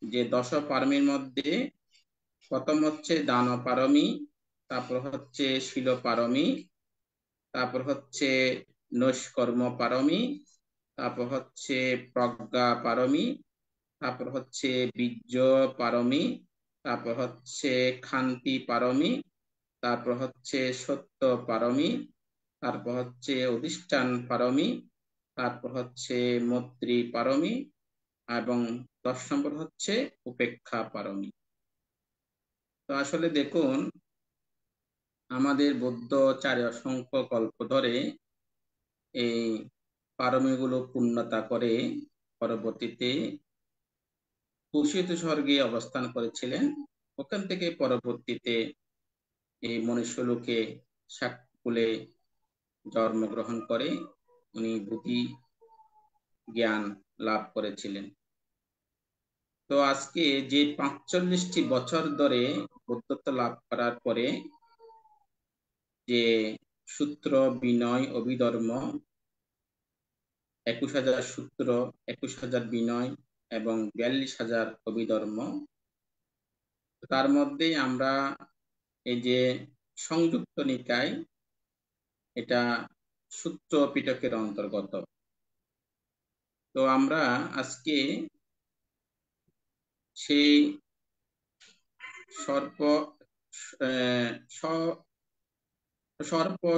S7: যে 10 পারমীর মধ্যে প্রথম হচ্ছে দান পারমী, তারপর হচ্ছে শীল পারমী, তারপর হচ্ছে নৈষ্কর্ম পারমী, তারপর হচ্ছে প্রজ্ঞা পারমী, তারপর হচ্ছে বীর্য পারমী, তারপর হচ্ছে ক্ষান্তি পারমী, তারপর হচ্ছে সত্য পারমী, তারপর হচ্ছে অধিষ্ঠান পারমী, তারপর হচ্ছে মৈত্রী পারমী, এবং 10 নম্বর হচ্ছে উপেক্ষা পারমী। তো আসলে দেখুন, আমাদের বুদ্ধচার্য অসংখ্য কল্প ধরে এই পারমীগুলো পূর্ণতা করে পরবর্তীতে তুষিত স্বর্গে অবস্থান করেছিলেন। ওখান থেকে পরবর্তীতে এই মনুষ্যলোকে শাক্যকুলে জন্মগ্রহণ করে উনি বুদ্ধি জ্ঞান লাভ করেছিলেন। তো আজকে যে 45টি বছর ধরে বুদ্ধত্ব লাভ করার পরে যে সূত্র, বিনয়, অভিধর্ম, 21,000 সূত্র, 21,000 বিনয় এবং 42,000 অভিধর্ম, তার মধ্যে আমরা এই যে সংযুক্ত নিকায়, এটা সূত্র পিটকের অন্তর্গত। তো আমরা আজকে সেই সর্প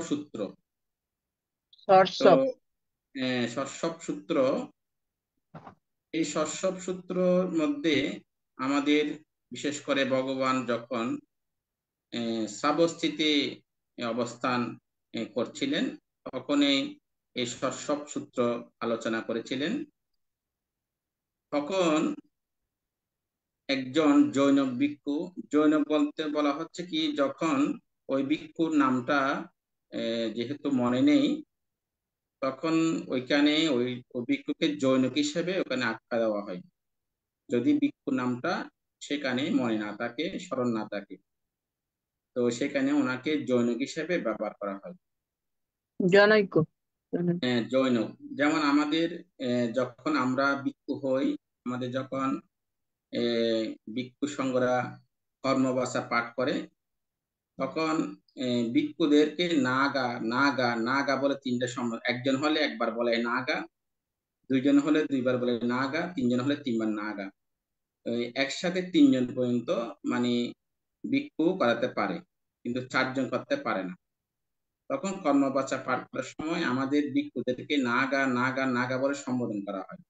S7: সূত্র, সর্ষপ সূত্র, এই সর্ষপ সূত্রর মধ্যে আমাদের বিশেষ করে ভগবান যখন সাবস্থিতে অবস্থান করছিলেন তখনই এই সর্ষপ সূত্র আলোচনা করেছিলেন। তখন একজন জৈনক ভিক্ষু, জৈনক বলতে বলা হচ্ছে কি, যখন ওই ভিক্ষুর নামটা যেহেতু মনে নেই, তখন ওইখানে ওই ভিক্ষুকে জৈনক হিসেবে ওখানে আখ্যা দেওয়া হয়। যদি ভিক্ষু নামটা সেখানে মনে না থাকে, স্মরণ না থাকে, তো সেখানে ওনাকে জৈনক হিসেবে ব্যবহার করা হয়।
S2: জনৈক।
S7: জৈনক, যেমন আমাদের যখন আমরা ভিক্ষু হই, আমাদের যখন ভিক্ষু সংঘরা কর্মবাসা পাঠ করে, তখন ভিক্ষুদেরকে নাগা নাগা নাগা বলে তিনটা সম্মান, একজন হলে একবার বলে নাগা, দুইজন হলে দুইবার বলে নাগা, তিনজন হলে তিনবার নাগা। একসাথে তিনজন পর্যন্ত মানে ভিক্ষু করাতে পারে, কিন্তু চারজন করতে পারে না। তখন কর্মবাচা পাঠ করার সময় আমাদের ভিক্ষুদেরকে নাগা নাগা নাগা বলে সম্বোধন করা হয়।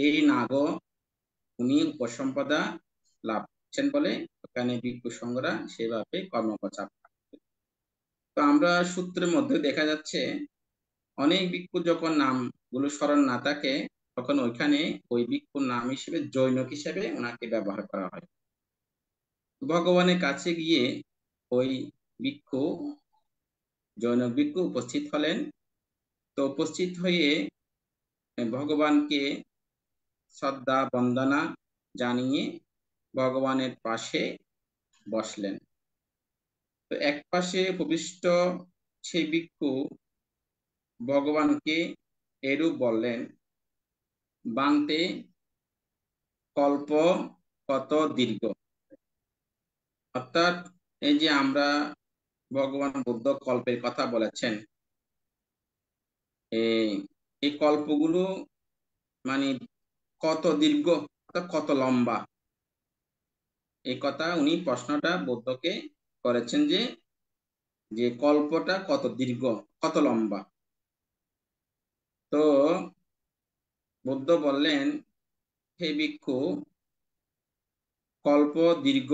S7: এই নাগ উনি উপসম্পদা লাভ করছেন বলে ওখানে ভিক্ষু সংঘরা সেভাবে কর্মবাচা পাঠ করে। তো আমরা সূত্রের মধ্যে দেখা যাচ্ছে অনেক ভিক্ষু যখন নামগুলো স্মরণ না থাকে, তখন ওইখানে ওই ভিক্ষুর নাম হিসেবে জৈনক হিসেবে ওনাকে ব্যবহার করা হয়। ভগবানের কাছে গিয়ে ওই ভিক্ষু, জৈনক ভিক্ষু উপস্থিত হলেন। তো উপস্থিত হয়ে ভগবানকে শ্রদ্ধা বন্দনা জানিয়ে ভগবানের পাশে বসলেন। তো এক পাশে উপবিষ্ট সেই ভিক্ষু ভগবানকে এরূপ বললেন, বান্তে কল্প কত দীর্ঘ। অর্থাৎ এই যে আমরা ভগবান বুদ্ধ কল্পের কথা বলেছেন, এই কল্পগুলো মানে কত দীর্ঘ, কত লম্বা, এই কথা উনি প্রশ্নটা বুদ্ধকে করেছেন যে যে কল্পটা কত দীর্ঘ, কত লম্বা। তো বুদ্ধ বললেন, হে ভিক্ষু, কল্প দীর্ঘ,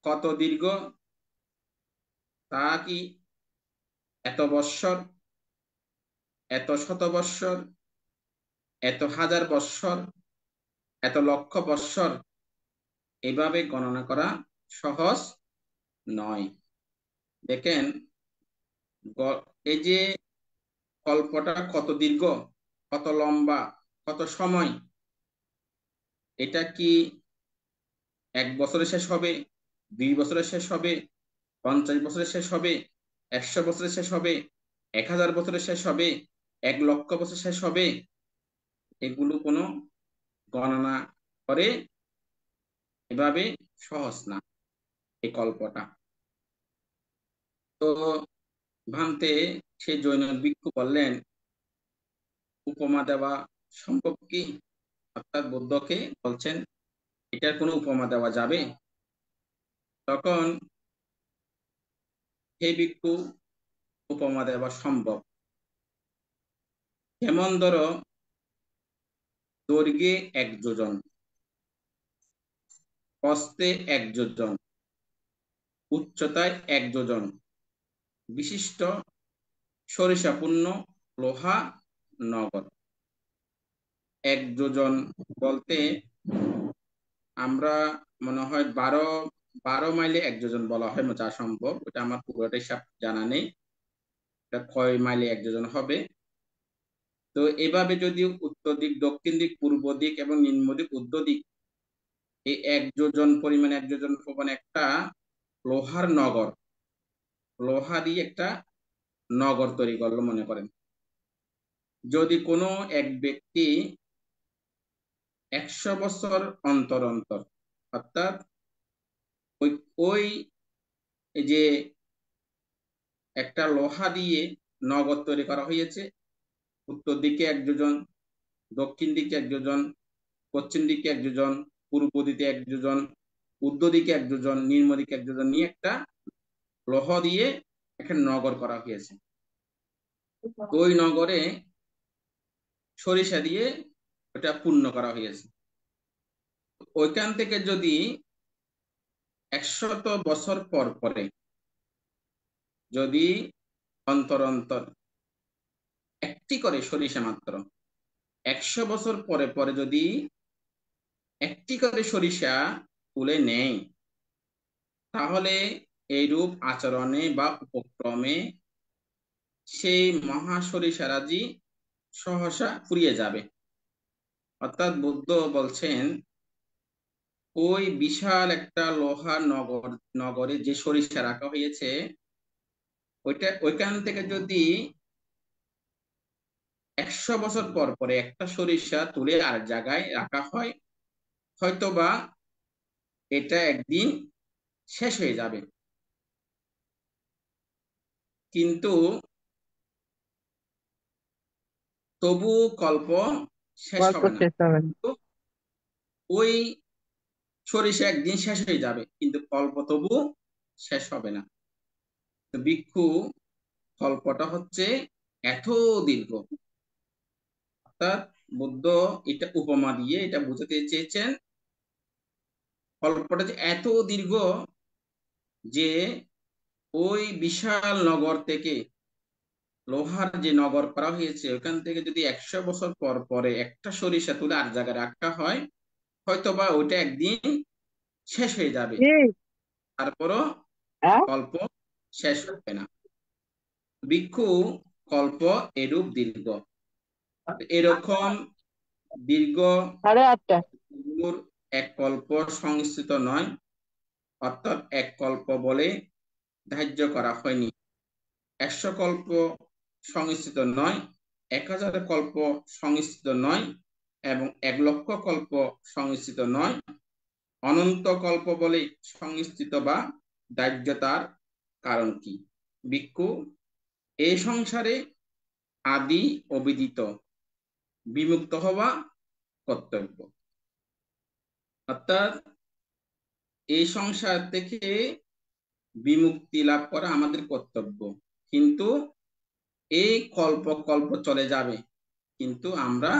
S7: কত দীর্ঘ তা কি এত বৎসর, এত শত বৎসর, এত হাজার বৎসর, এত লক্ষ বৎসর, এভাবে গণনা করা সহজ নয়। দেখেন এই যে কল্পটা কত দীর্ঘ, কত লম্বা, কত সময়, এটা কি 1 বছরে শেষ হবে, 2 বছরে শেষ হবে, 50 বছরে শেষ হবে, 100 বছরে শেষ হবে, 1000 বছরে শেষ হবে, 1 লক্ষ বছর শেষ হবে? এগুলো কোনো গণনা করে এভাবে সহজ না এই কল্পটা। তো ভান্তে সে জৈন ভিক্ষু বললেন, উপমা দেওয়া সম্ভব কি? অর্থাৎ বুদ্ধকে বলছেন এটার কোনো উপমা দেওয়া যাবে? তখন হে ভিক্ষু, উপমা দেওয়া সম্ভব। যেমন ধরো, দৈর্ঘ্যে 1 যোজন, প্রস্থে 1 যোজন, উচ্চতায় 1 যোজন বিশিষ্ট সরিষাপূর্ণ লোহা নগর। 1 যোজন বলতে আমরা মনে হয় 12 মাইলে 1 যোজন বলা হয়, যা সম্ভব। ওটা আমার পুরোটাই সব জানা নেই, এটা কয় মাইলে 1 যোজন হবে। তো এভাবে যদি উত্তর দিক, দক্ষিণ দিক, পূর্ব দিক এবং নিম্ন দিক, উত্তর দিক, এই 1 যোজন পরিমাণ, 1 যোজন পরিমাণ একটা লোহার নগর, লোহা দিয়ে একটা নগর তৈরি করলো মনে করেন। যদি কোনো এক ব্যক্তি 100 বছর অন্তর অন্তর, অর্থাৎ ওই যে একটা লোহা দিয়ে নগর তৈরি করা হয়েছে, উত্তর দিকে 1 যোজন, দক্ষিণ দিকে 1 যোজন, পশ্চিম দিকে 1 যোজন, পূর্ব দিকে 1 যোজন, উত্তর দিকে 1 যোজন, নিম্ন দিকে 1 যোজন নিয়ে একটা লোহা দিয়ে একটা নগর করা হয়েছে। ওই নগরে সরিষা দিয়ে ওটা পূর্ণ করা হয়েছে। ওইখান থেকে যদি 100 বছর পর পরে যদি অন্তর অন্তর একটি করে সরিষা, মাত্র 100 বছর পরে পরে যদি একটি করে সরিষা তুলে নেয়, তাহলে এইরূপ আচরণে বা উপক্রমে সেই মহা সরিষারাজি সহসা ফুরিয়ে যাবে। অর্থাৎ বুদ্ধ বলছেন ওই বিশাল একটা লোহার নগরে যে সরিষা রাখা হয়েছে ওইখান থেকে যদি 100 বছর পর পরে একটা সরিষা তুলে আর জায়গায় রাখা হয়, হয়তোবা এটা একদিন শেষ হয়ে যাবে, কিন্তু তবু কল্প শেষ
S2: গল্প
S7: হবে না।
S2: শেষ হবে না।
S7: তো ওই সরিষা একদিন শেষ হয়ে যাবে, কিন্তু কল্প তবু শেষ হবে না। তো ভিক্ষু, কল্পটা হচ্ছে এত দীর্ঘ। অর্থাৎ বুদ্ধ এটা উপমা দিয়ে এটা বোঝাতে চেয়েছেন, কল্পটা যে এত দীর্ঘ যে ওই বিশাল নগর থেকে, লোহার যে নগর করা হয়েছে ওখান থেকে যদি 100 বছর পর পরে একটা সরিষা তুলে আর জায়গায় রাখা হয়, হয়তোবা ওইটা একদিন শেষ হয়ে যাবে, তারপরও কল্প শেষ হবে না। ভিক্ষু, কল্প এরূপ দীর্ঘ। এরকম দীর্ঘ
S2: 8:30।
S7: এক কল্প সংস্কৃত নয়, অর্থাৎ এক কল্প বলে ধার্য করা হয়নি। 100 কল্প সংস্কৃত নয়, 1000 কল্প সংস্কৃত নয়, এবং 1,00,000 কল্প সংস্কৃত নয়। অনন্ত কল্প বলে সংস্কৃত বা দাহ্যতার কারণ কি? ভিক্ষু, এই সংসারে আদি অবিদিত বিমুক্ত হওয়া কর্তব্য। অর্থাৎ এই সংসার থেকে বিমুক্তি লাভ করা আমাদের কর্তব্য, কিন্তু এই কল্প কল্প চলে যাবে, কিন্তু আমরা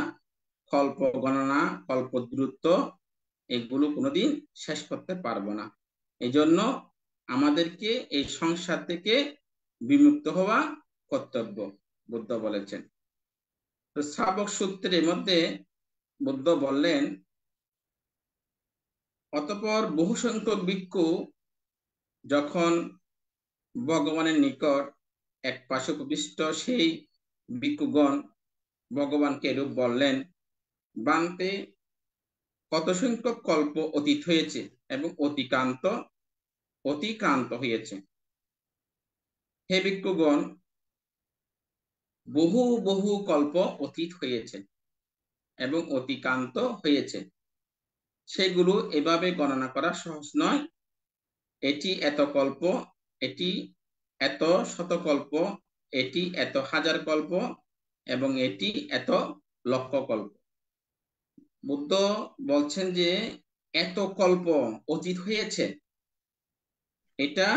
S7: কল্প গণনা, কল্প দূরত্ব এগুলো কোনোদিন শেষ করতে পারবো না। এই জন্য আমাদেরকে এই সংসার থেকে বিমুক্ত হওয়া কর্তব্য, বুদ্ধ বলেছেন। তো শ্রাবক সূত্রের মধ্যে বুদ্ধ বললেন, অতঃপর বহু সংখ্যক ভিক্ষু যখন ভগবানের নিকট এক পাশে উপবিষ্ট, সেই ভিক্ষুগণ ভগবানকে এরূপ বললেন, বান্তে, কত সংখ্যক কল্প অতীত হয়েছে এবং অতিক্রান্ত হয়েছে। হে ভিক্ষুগণ, বহু বহু কল্প অতীত হয়েছে এবং অতিক্রান্ত হয়েছে, সেগুলো এভাবে গণনা করা সহজ নয়। এটি এত কল্প, এটি এত শতকল্প, এটি এত হাজার কল্প, এবং এটি এত লক্ষ কল্প। বুদ্ধ বলছেন যে এত কল্প অতীত হয়েছে, এটা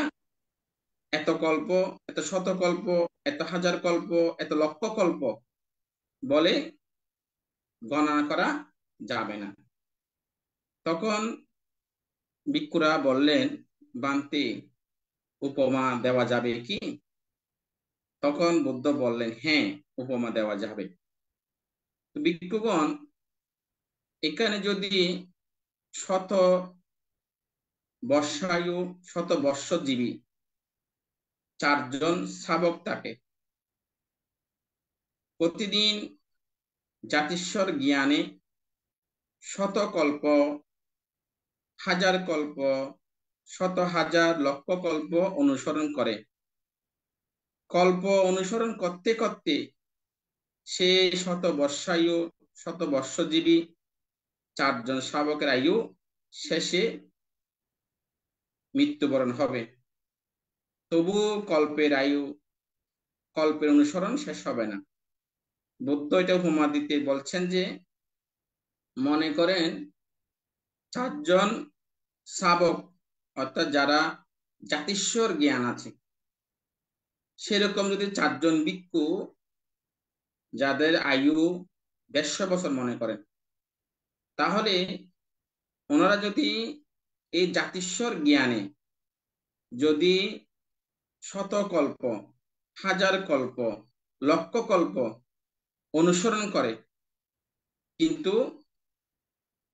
S7: এত কল্প, এত শতকল্প, এত হাজার কল্প, এত লক্ষ কল্প বলে গণনা করা যাবে না। তখন ভিক্ষুরা বললেন, বান্তে, উপমা দেওয়া যাবে কি? তখন বুদ্ধ বললেন, হ্যাঁ, উপমা দেওয়া যাবে। ভিক্ষুগণ, এখানে যদি শত বর্ষায়ু, শত বর্ষজীবী 4 জন শ্রাবক থাকে, প্রতিদিন জাতিস্বর জ্ঞানে শত কল্প, হাজার কল্প, শত হাজার লক্ষ কল্প অনুসরণ করে, কল্প অনুসরণ করতে করতে সে শত বর্ষায়ু, শত বর্ষজীবী 4 জন শ্রাবকের আয়ু শেষে মৃত্যুবরণ হবে, তবু কল্পের অনুসরণ শেষ হবে না। বুদ্ধ এটা উপমা দিতে বলছেন যে, মনে করেন 4 জন শ্রাবক, অর্থাৎ যারা জাতিস্বর জ্ঞান আছে, সেরকম যদি 4 জন ভিক্ষু যাদের আয়ু 150 বছর মনে করেন, তাহলে ওনারা যদি এই জাতিস্বর জ্ঞানে যদি শতকল্প, হাজার কল্প, লক্ষ কল্প অনুসরণ করে, কিন্তু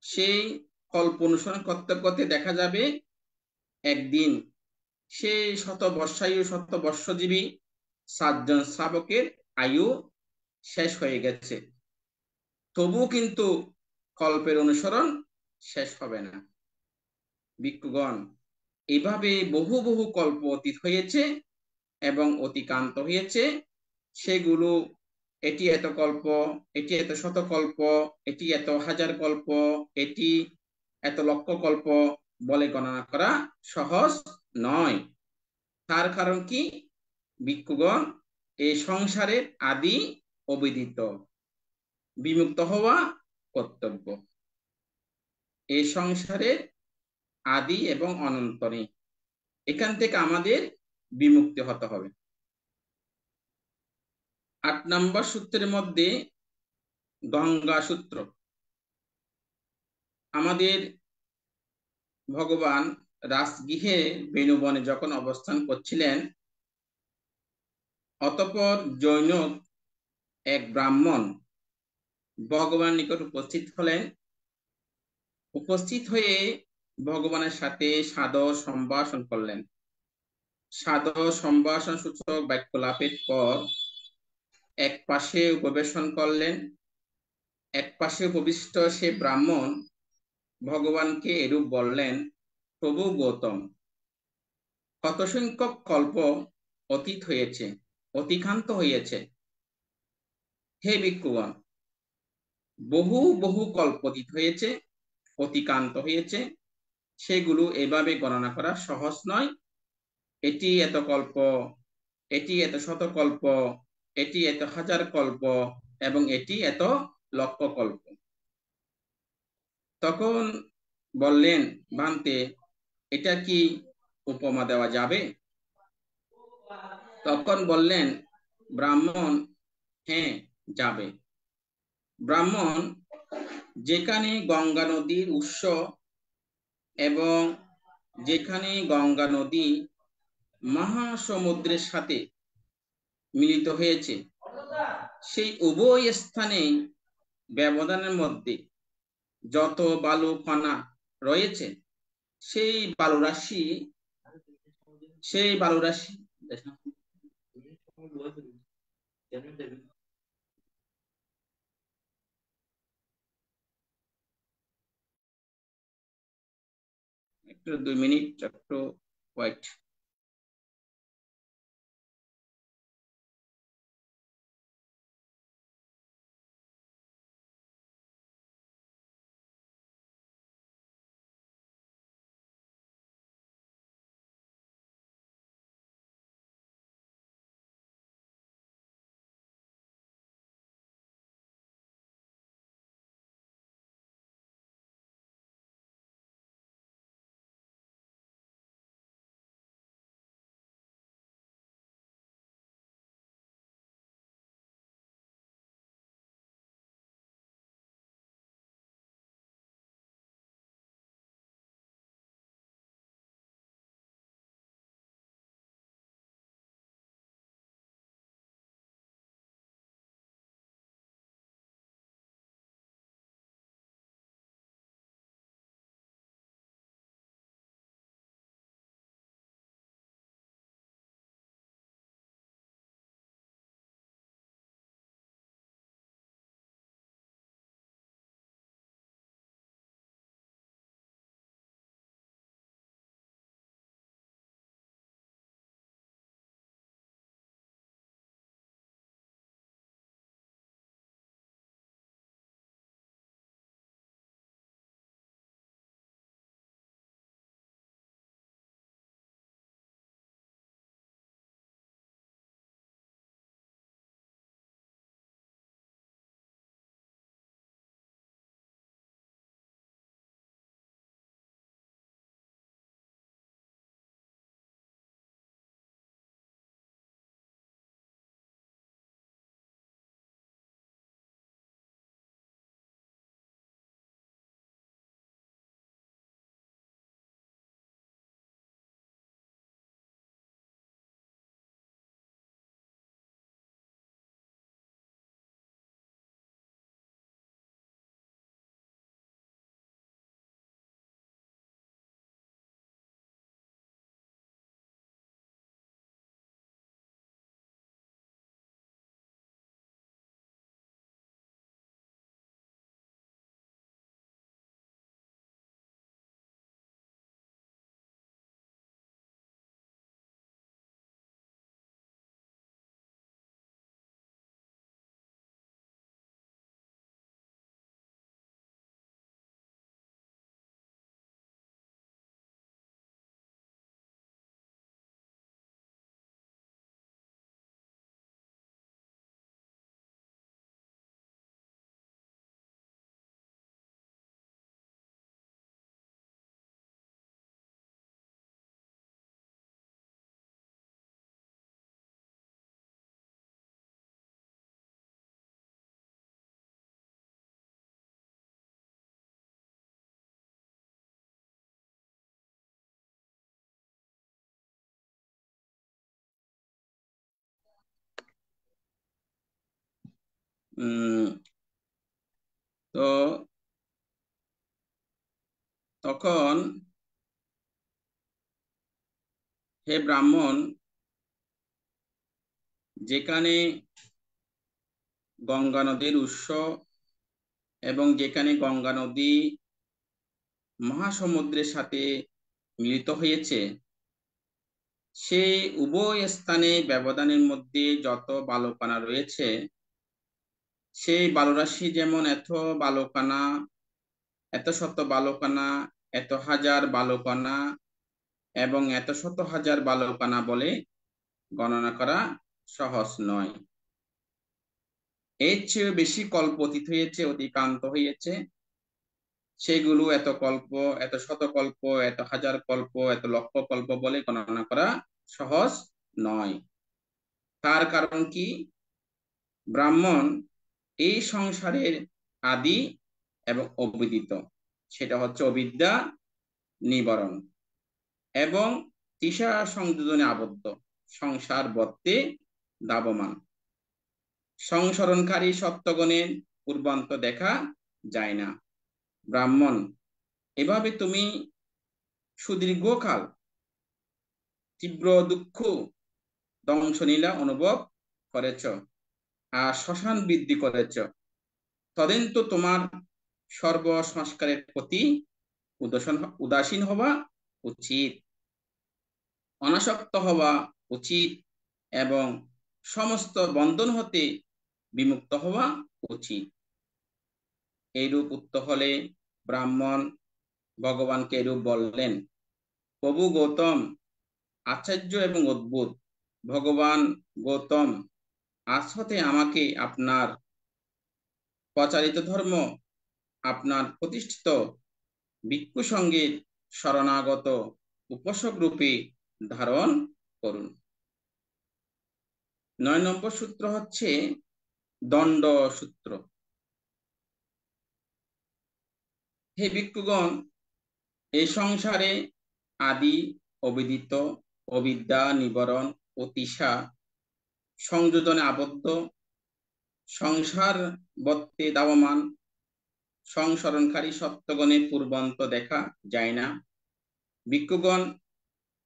S7: সেই কল্প অনুসরণ করতে করতে দেখা যাবে একদিন সেই শত বর্ষায়ু, শত বর্ষজীবী 7 জন শ্রাবকের আয়ু শেষ হয়ে গেছে, তবু কিন্তু কল্পের অনুসরণ শেষ হবে না। ভিক্ষুগণ, এভাবে বহু বহু কল্প অতীত হয়েছে এবং অতিক্রান্ত হয়েছে। সেগুলো এটি এত কল্প, এটি এত শত কল্প, এটি এত হাজার কল্প, এটি এত লক্ষ কল্প বলে গণনা করা সহজ নয়। তার কারণ কি? ভিক্ষুগণ, এই সংসারের আদি অবিদিত, বিমুক্ত হওয়া কর্তব্য। এই সংসারের আদি এবং অনন্ত নেই, এখান থেকে আমাদের বিমুক্তি হতে হবে। 8 নম্বর সূত্রের মধ্যে গঙ্গা সূত্র। আমাদের ভগবান রাজগৃহে বেণুবনে যখন অবস্থান করছিলেন, অতঃপর জৈন এক ব্রাহ্মণ ভগবান নিকট উপস্থিত হলেন। উপস্থিত হয়ে ভগবানের সাথে সাদর সম্ভাষণ করলেন। সাদর সম্ভাষণ সূচক বাক্যলাপের পর এক পাশে উপবেশন করলেন। এক পাশে উপবিষ্ট সে ব্রাহ্মণ ভগবানকে এরূপ বললেন, প্রভু গৌতম, কত সংখ্যক কল্প অতীত হয়েছে, অতিক্রান্ত হয়েছে। হে ভিক্ষুগণ, বহু বহু কল্প অতীত হয়েছে, অতিক্রান্ত হয়েছে। সেগুলো এভাবে গণনা করা সহজ নয়। এটি এত কল্প, এটি এত শত কল্প, এটি এত হাজার কল্প এবং এটি এত লক্ষ কল্প। তখন বললেন, ভান্তে, এটা কি উপমা দেওয়া যাবে? তখন বললেন ব্রাহ্মণ, হ্যাঁ যাবে। ব্রাহ্মণ, যেখানে গঙ্গা নদীর উৎস এবং যেখানে গঙ্গা নদী মহাসমুদ্রের সাথে মিলিত হয়েছে, সেই উভয় স্থানে ব্যবধানের মধ্যে যত বালু কণা রয়েছে, সেই বালুরাশি একটু 2 মিনিট একটু ওয়েট। তো তখন হে ব্রাহ্মণ, যেখানে গঙ্গা নদীর উৎস এবং যেখানে গঙ্গা নদী মহাসমুদ্রের সাথে মিলিত হয়েছে, সেই উভয় স্থানে ব্যবধানের মধ্যে যত বালুকণা রয়েছে, সেই বালুরাশি যেমন এত বালুকণা, এত শত বালুকণা, এত হাজার বালুকণা এবং এত শত হাজার বালুকণা বলে গণনা করা সহজ নয়। এর চেয়ে বেশি কল্প অতীত হয়েছে, অতিক্রান্ত হয়েছে। সেগুলো এত কল্প, এত শত কল্প, এত হাজার কল্প, এত লক্ষ কল্প বলে গণনা করা সহজ নয়। তার কারণ কি? ব্রাহ্মণ এই সংসারের আদি এবং অবিদিত, সেটা হচ্ছে অবিদ্যা নিবারণ এবং তৃষা সংযোজনে আবদ্ধ, সংসার বর্তে ধাবমান। সংসরণকারী সত্যগণের পূর্বান্ত দেখা যায় না। ব্রাহ্মণ, এভাবে তুমি সুদীর্ঘকাল তীব্র দুঃখ ধ্বংসলীলা অনুভব করেছ আর শ্মশান বৃদ্ধি করেছ। তদন্ত তোমার সর্ব সংস্কারের প্রতি উদাসীন হওয়া উচিত, অনাসক্ত হওয়া উচিত এবং সমস্ত বন্ধন হতে বিমুক্ত হওয়া উচিত। এইরূপ উত্তর হলে ব্রাহ্মণ ভগবানকে এরূপ বললেন, প্রভু গৌতম আশ্চর্য এবং অদ্ভুত। ভগবান গৌতম, আজ হতে আমাকে আপনার প্রচারিত ধর্ম, আপনার প্রতিষ্ঠিত ভিক্ষু সঙ্গীর শরণাগত উপাসক রূপে ধারণ করুন। 9 নম্বর সূত্র হচ্ছে দণ্ড সূত্র। হে ভিক্ষুগণ, এই সংসারে আদি অবিদিত অবিদ্যা নিবারণ ও তৃষা সংযোজনে আবদ্ধ, সংসার বর্তে ধাবমান সংসরণকারী সত্যগণের পূর্বান্ত দেখা যায় না। ভিক্ষুগণ,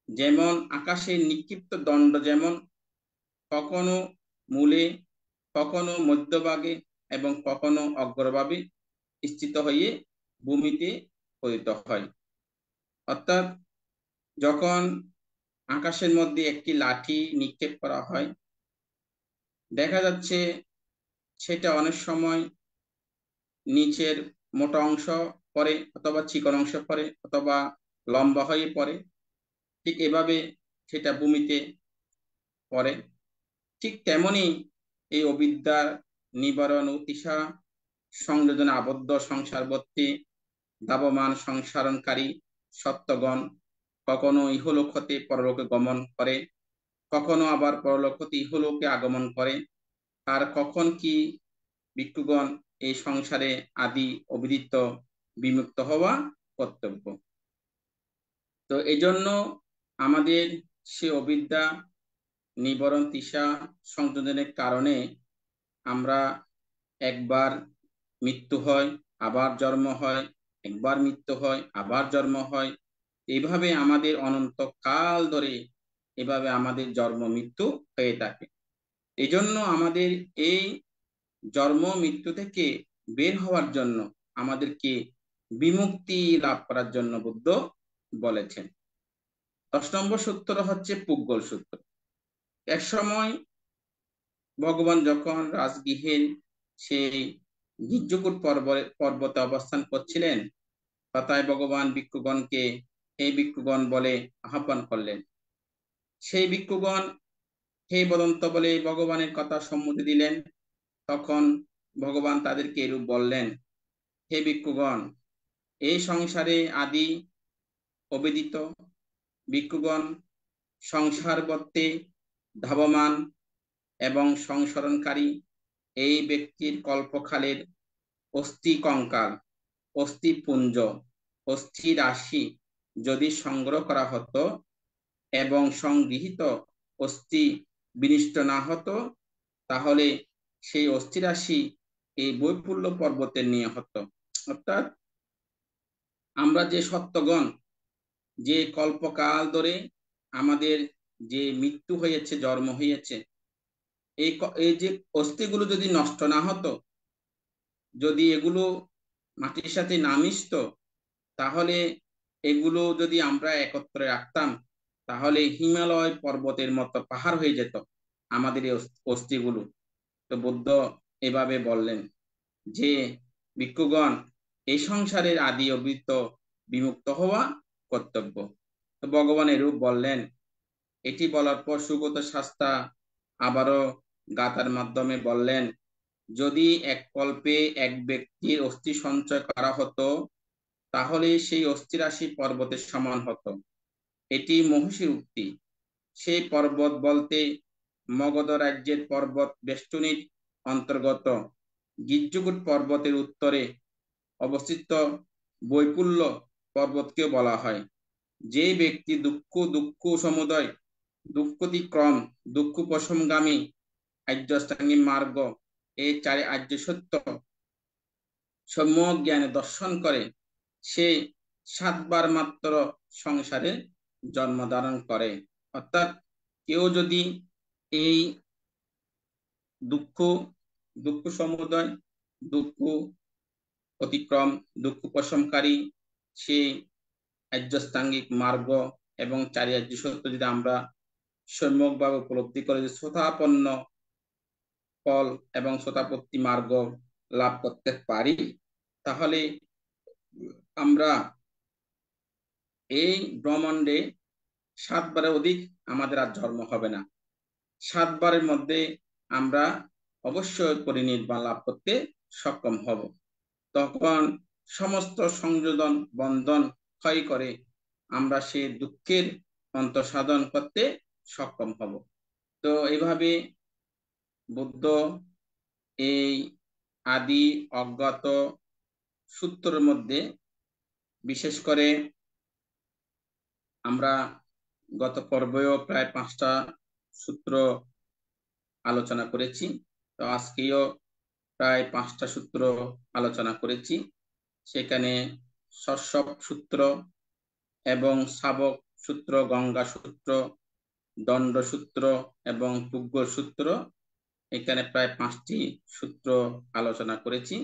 S7: যেমন আকাশের নিক্ষিপ্ত দণ্ড যেমন কখনো মূলে, কখনো মধ্যভাগে এবং কখনো অগ্রভাগে স্থিত হয়ে ভূমিতে পতিত হয়। অর্থাৎ যখন আকাশের মধ্যে একটি লাঠি নিক্ষেপ করা হয়, দেখা যাচ্ছে সেটা অনেক সময় নিচের মোটা অংশ পড়ে, অথবা চিকন অংশ পড়ে, অথবা লম্বা হয়ে পড়ে। ঠিক এভাবে সেটা ভূমিতে পড়ে। ঠিক তেমনি এই অবিদ্যার নিবারণ ও তৃষা সংযোজনে আবদ্ধ সংসারবর্তী ধাবমান সংসারণকারী সত্যগণ কখনো ইহলোক হতে পরলোকে গমন করে, কখনো আবার পরলোক হতে ইহলোকে আগমন করে। আর কখন কি ভিক্ষুগণ এই সংসারে আদি অবিদিত বিমুক্ত হওয়া কর্তব্য। তো এই জন্য আমাদের সে অবিদ্যা নিবারণ তৃষা সংযোজনের কারণে আমরা একবার মৃত্যু হয়, আবার জন্ম হয়, একবার মৃত্যু হয়, আবার জন্ম হয়। এইভাবে আমাদের অনন্ত কাল ধরে এভাবে আমাদের জন্ম মৃত্যু হয়ে থাকে। এই জন্য আমাদের এই জন্ম মৃত্যু থেকে বের হওয়ার জন্য আমাদেরকে বিমুক্তি লাভ করার জন্য বুদ্ধ বলেছেন। 10 নম্বর সূত্র হচ্ছে পুগ্গল সূত্র। এক সময় ভগবান যখন রাজগৃহের সেই গিজ্জকূট পর্বতে অবস্থান করছিলেন, তথায় ভগবান ভিক্ষুগণকে এই ভিক্ষুগণ বলে আহ্বান করলেন। সেই ভিক্ষুগণ হে বদন্ত বলে ভগবানের কথা সম্মতি দিলেন। তখন ভগবান তাদেরকে এরূপ বললেন, হে ভিক্ষুগণ, এই সংসারে আদি অবিদিত ভিক্ষুগণ সংসার বর্তে ধাবমান এবং সংসরণকারী এই ব্যক্তির কল্পকালের অস্থি কঙ্কাল, অস্থিপুঞ্জ, অস্থি রাশি যদি সংগ্রহ করা হতো এবং সংগৃহীত অস্থি বিনষ্ট না হতো, তাহলে সেই অস্থি রাশি এই বৈপুল্য পর্বতের নিয়ে হতো। অর্থাৎ আমরা যে সত্যগণ, যে কল্পকাল ধরে আমাদের যে মৃত্যু হয়েছে, জন্ম হয়েছে, এই যে অস্থিগুলো যদি নষ্ট না হতো, যদি এগুলো মাটির সাথে না মিশতো, তাহলে এগুলো যদি আমরা একত্রে রাখতাম, তাহলে হিমালয় পর্বতের মতো পাহাড় হয়ে যেত আমাদের এই অস্থিগুলো। তো বুদ্ধ এভাবে বললেন যে, ভিক্ষুগণ, এই সংসারের আদি অবৃত্ত বিমুক্ত হওয়া কর্তব্য। তো ভগবান এরূপ বললেন। এটি বলার পর সুগত শাস্তা আবারও গাথার মাধ্যমে বললেন, যদি এক কল্পে এক ব্যক্তির অস্থি সঞ্চয় করা হতো, তাহলে সেই অস্থিরাশি পর্বতের সমান হতো। এটি মহর্ষির উক্তি। সেই পর্বত বলতে মগধ রাজ্যের পর্বত বেষ্টনীর অন্তর্গত গিজ্জুকুট পর্বতের উত্তরে অবস্থিত বৈপুল্য পর্বতকে বলা হয়। যে ব্যক্তি দুঃখ সমুদয়, দুঃখতিক্রম, দুঃখ উপশমগামী আর্যাষ্টাঙ্গিক মার্গ, এই চারি আর্য সত্য সম্যক জ্ঞানে দর্শন করে, সে 7 বার মাত্র সংসারে জন্ম ধারণ করে। অর্থাৎ কেউ যদি এই দুঃখ দুঃখ সমুদয়, দুঃখ অতিক্রম, দুঃখ উপশমকারী সেই আর্যাষ্টাঙ্গিক মার্গ এবং চারি আর্য সত্য যদি আমরা সম্যকভাবে উপলব্ধি করে যে সোতাপন্ন ফল এবং সোতাপত্তি মার্গ লাভ করতে পারি, তাহলে আমরা এই ব্রহ্মাণ্ডে 7 বারের অধিক আমাদের আর জন্ম হবে না। 7 বারের মধ্যে আমরা অবশ্যই পরিনির্বাণ লাভ করতে সক্ষম হব। তখন সমস্ত সংযোজন বন্ধন ক্ষয় করে আমরা সে দুঃখের অন্ত সাধন করতে সক্ষম হব। তো এইভাবে বুদ্ধ এই আদি অজ্ঞাত সূত্রের মধ্যে, বিশেষ করে আমরা গত পর্বেও প্রায় 5টা সূত্র আলোচনা করেছি। তো আজকেও প্রায় 5টা সূত্র আলোচনা করেছি। সেখানে শস্যপ সূত্র এবং শাবক সূত্র, গঙ্গা সূত্র, দণ্ড সূত্র এবং পুগ্গ সূত্র, এখানে প্রায় 5টি সূত্র আলোচনা করেছি।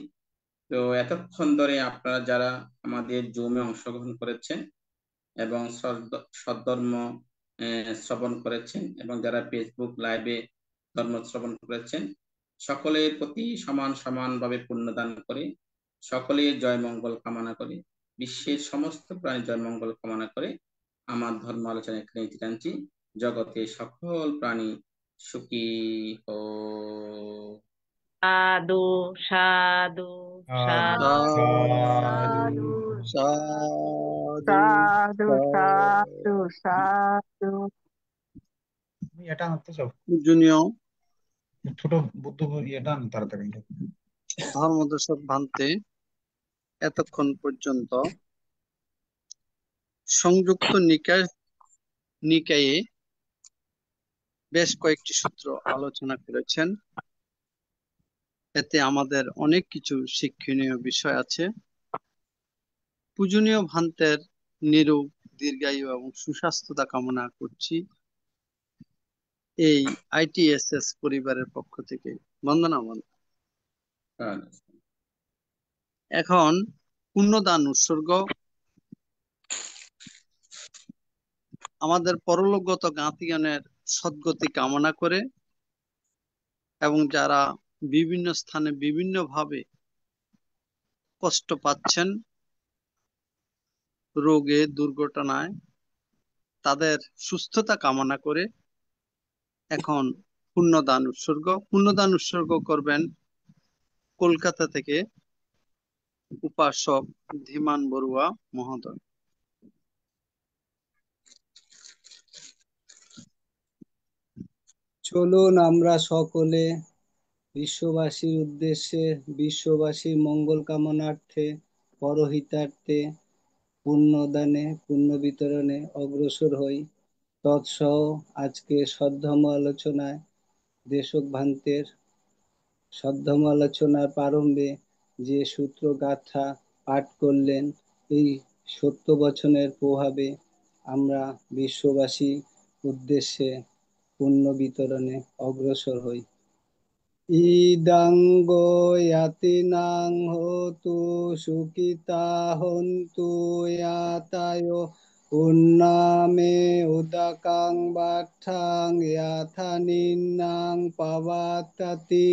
S7: তো এতক্ষণ ধরে আপনারা যারা আমাদের জুমে অংশগ্রহণ করেছেন এবং সদ্ধর্ম শ্রবণ করেছেন এবং যারা ফেসবুক লাইভে ধর্ম শ্রবণ করেছেন, সকলের প্রতি সমানভাবে পুণ্যদান করে, সকলের জয় মঙ্গল কামনা করে, বিশ্বের সমস্ত প্রাণী জয় মঙ্গল কামনা করে আমার ধর্ম আলোচনা এখানে টানছি। জগতে সকল প্রাণী সুখী হোক।
S6: সাধু সাধু সাধু
S3: সাধু
S4: সাধু
S3: সাধু
S2: সাধু সাধু সাধু।
S8: এটা আনতে চাও
S3: পূজনীয়
S8: ছোট বুদ্ধ এটা আন তাড়াতাড়ি।
S3: ধর্মদর্শক ভান্তে, এতক্ষণ পর্যন্ত সংযুক্ত নিকায়ে বেশ কয়েকটি সূত্র আলোচনা করেছেন। এতে আমাদের অনেক কিছু শিক্ষণীয় বিষয় আছে। পূজনীয় ভান্তের নিরূপ দীর্ঘায়ু এবং সুস্বাস্থ্যতা কামনা করছি এই ITSS পরিবারের পক্ষ থেকে। বন্দনা। এখন পুণ্যদান উৎসর্গ। আমাদের পরলোকগত জ্ঞাতিগণের সদ্গতি কামনা করে এবং যারা বিভিন্ন স্থানে বিভিন্ন ভাবে কষ্ট পাচ্ছেন, রোগে দুর্ঘটনায়, তাদের সুস্থতা কামনা করে এখন পুণ্যদান উৎসর্গ করবেন কলকাতা থেকে উপাসক ধীমান বড়ুয়া মহোদয়।
S9: চলুন আমরা সকলে বিশ্ববাসীর উদ্দেশ্যে, বিশ্ববাসীর মঙ্গল কামনার্থে, পরহিতার্থে, পুণ্যদানে, পুণ্য বিতরণে অগ্রসর হই। তৎসহ আজকে সদ্ধর্ম আলোচনায় দেশক ভান্তের সদ্ধম আলোচনার প্রারম্ভে যে সূত্র গাথা পাঠ করলেন, এই সত্য বচনের প্রভাবে আমরা বিশ্ববাসী উদ্দেশ্যে পুণ্য বিতরণে অগ্রসর হই। ইদং ইয়াতিনাং হোতু সুখিতা হন্তু ইয়াতায় উন্নামে উদকাং বাঠাং ইয়াথা নিন্নাং পাবাত্তাতি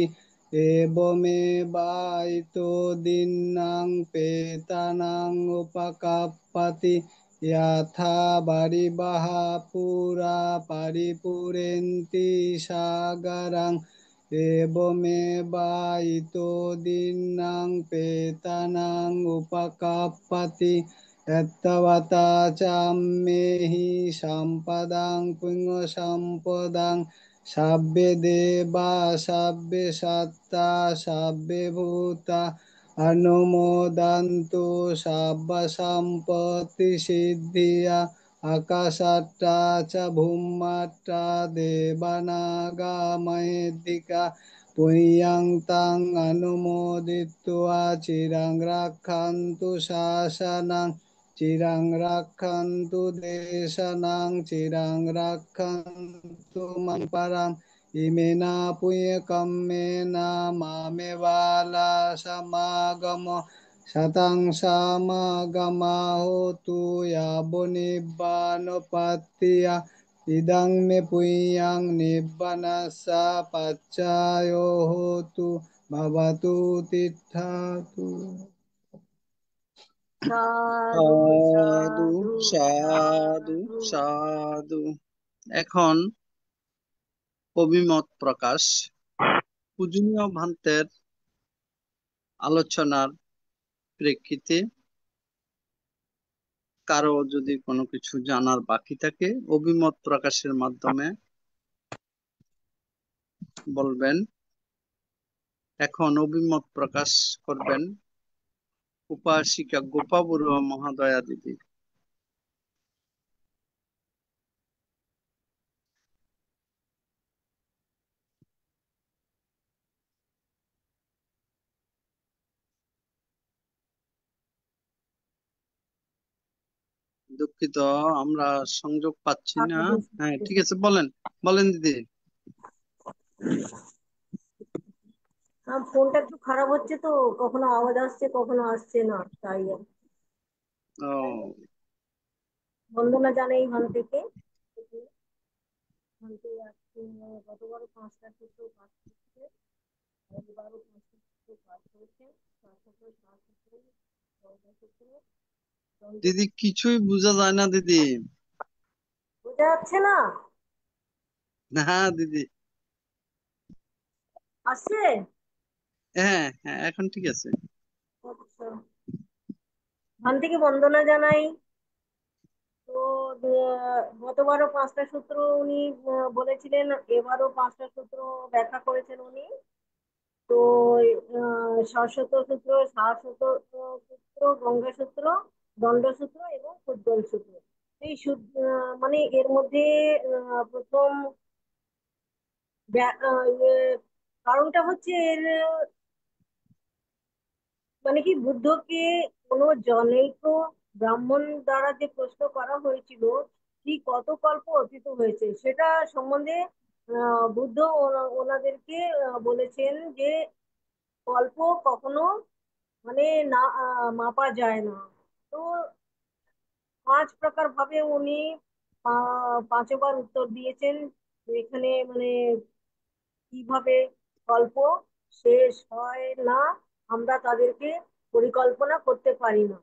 S9: এবমে বাইতো দিন্নাং পেতানাং উপকাপ্পাতি ইয়াথা বারিবাহা পুরা পারিপুরেন্তি সাগরাং এবমেবায়িতো দিন্নাং পেতানাং উপকাপ্পাতি এত্তবতা চাম্মেহি সম্পদাং পুণ্য সম্পদাং সাব্বে দেবা সাব্বে সত্তা সাব্বে ভূতা অনুমোদন্তু সাব্ব সম্পত্তি সিদ্ধিয়া আকাশাট্টা চ ভূমাট্টা দেবানাগা মহেদ্দিকা পুণ্যং তাং অনুমোদিত্বা চিরং রাক্ষন্তু শাসনং চিরং রাক্ষন্তু দেশনং চিরং রাক্ষন্তু মম পরং ইমেনা পুণ্যকম্মেনা মামে বালা সমাগম শতং সমাগমা হোতু ইয়াবো নিব্বানোপাত্তিয়া ইদং মে পুণ্যং নিব্বানস্য পচ্চায়ো হোতু ভবতু তিষ্ঠাতু।
S4: সাধু
S3: সাধু
S4: সাধু
S3: সাধু
S4: সাধু।
S3: সাধু। এখন অভিমত প্রকাশ। পূজনীয় ভান্তের আলোচনার প্রেক্ষিতে কারো যদি কোনো কিছু জানার বাকি থাকে অভিমত প্রকাশের মাধ্যমে বলবেন। এখন অভিমত প্রকাশ করবেন উপাসিকা গোপা বড়ুয়া মহাদয়া দিদি। দুঃখিত, আমরা সংযোগ পাচ্ছি না। হ্যাঁ, ঠিক আছে, বলেন বলেন দিদি।
S4: ফোনটা একটু খারাপ হচ্ছে তো, কখনো আওয়াজ আসছে কখনো আসছে না, তাই আর কি।
S3: ও,
S4: বন্দনা জানাই ভান থেকে। ভান্তে আজকে গতবারও 5টা সূত্র পাঠ করছে, এবারও 5টা সূত্র পাঠ করেছে। শাশ্বত শাশ্বত সূত্র
S3: দিদি কিছুই বোঝা যায় না দিদি।
S4: বোঝা যাচ্ছে না?
S3: না দিদি।
S4: আসছে?
S3: হ্যাঁ হ্যাঁ, এখন ঠিক আছে।
S4: আচ্ছা, ভান থেকে বন্দনা জানাই। তো গতবারও 5টা সূত্র উনি বলেছিলেন, এবারও 5টা সূত্র ব্যাখ্যা করেছেন উনি। তো শাশ্বত সূত্র, শাশ্বত সূত্র, গঙ্গা সূত্র, দণ্ড সূত্র এবং উজ্জ্বল সূত্র। এই মানে এর মধ্যে প্রথম কারণটা হচ্ছে এর মানে কি, বুদ্ধকে কোনো জনৈক ব্রাহ্মণ দ্বারা যে প্রশ্ন করা হয়েছিল ঠিক কত কল্প অতীত হয়েছে সেটা সম্বন্ধে বুদ্ধ ওনাদেরকে বলেছেন যে কল্প কখনো মানে না মাপা যায় না। তো 5 প্রকার ভাবে উনি 5বার উত্তর দিয়েছেন। এখানে মানে কিভাবে গল্প শেষ হয় না, আমরা তাদেরকে পরিকল্পনা করতে পারি না।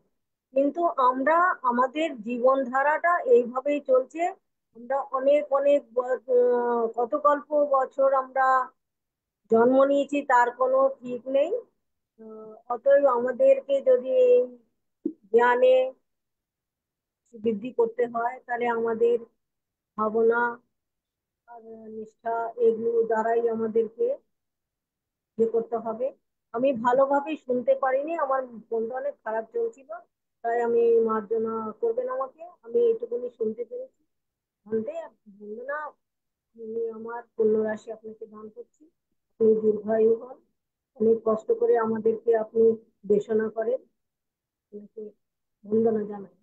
S4: কিন্তু আমরা আমাদের জীবনধারাটা এইভাবেই চলছে। আমরা অনেক অনেক কত গল্প বছর আমরা জন্ম নিয়েছি তার কোনো ঠিক নেই। অতএব আমাদেরকে যদি এই জ্ঞানে বৃদ্ধি করতে হয় তাহলে আমাদের ভাবনা আর নিষ্ঠা এগুলো দ্বারাই আমাদেরকে ইয়ে করতে হবে। আমি ভালোভাবে শুনতে পারিনি, আমার ফোনটা অনেক খারাপ চলছিল, তাই আমি মার্জনা করবেন আমাকে। আমি এইটুকুনি শুনতে পেরেছি। ভান্তে বললো না, আমি আমার পুণ্য রাশি আপনাকে দান করছি, আপনি দীর্ঘায়ু হন। অনেক কষ্ট করে আমাদেরকে আপনি দেশনা করেন, আপনাকে বন্দনা জানাই।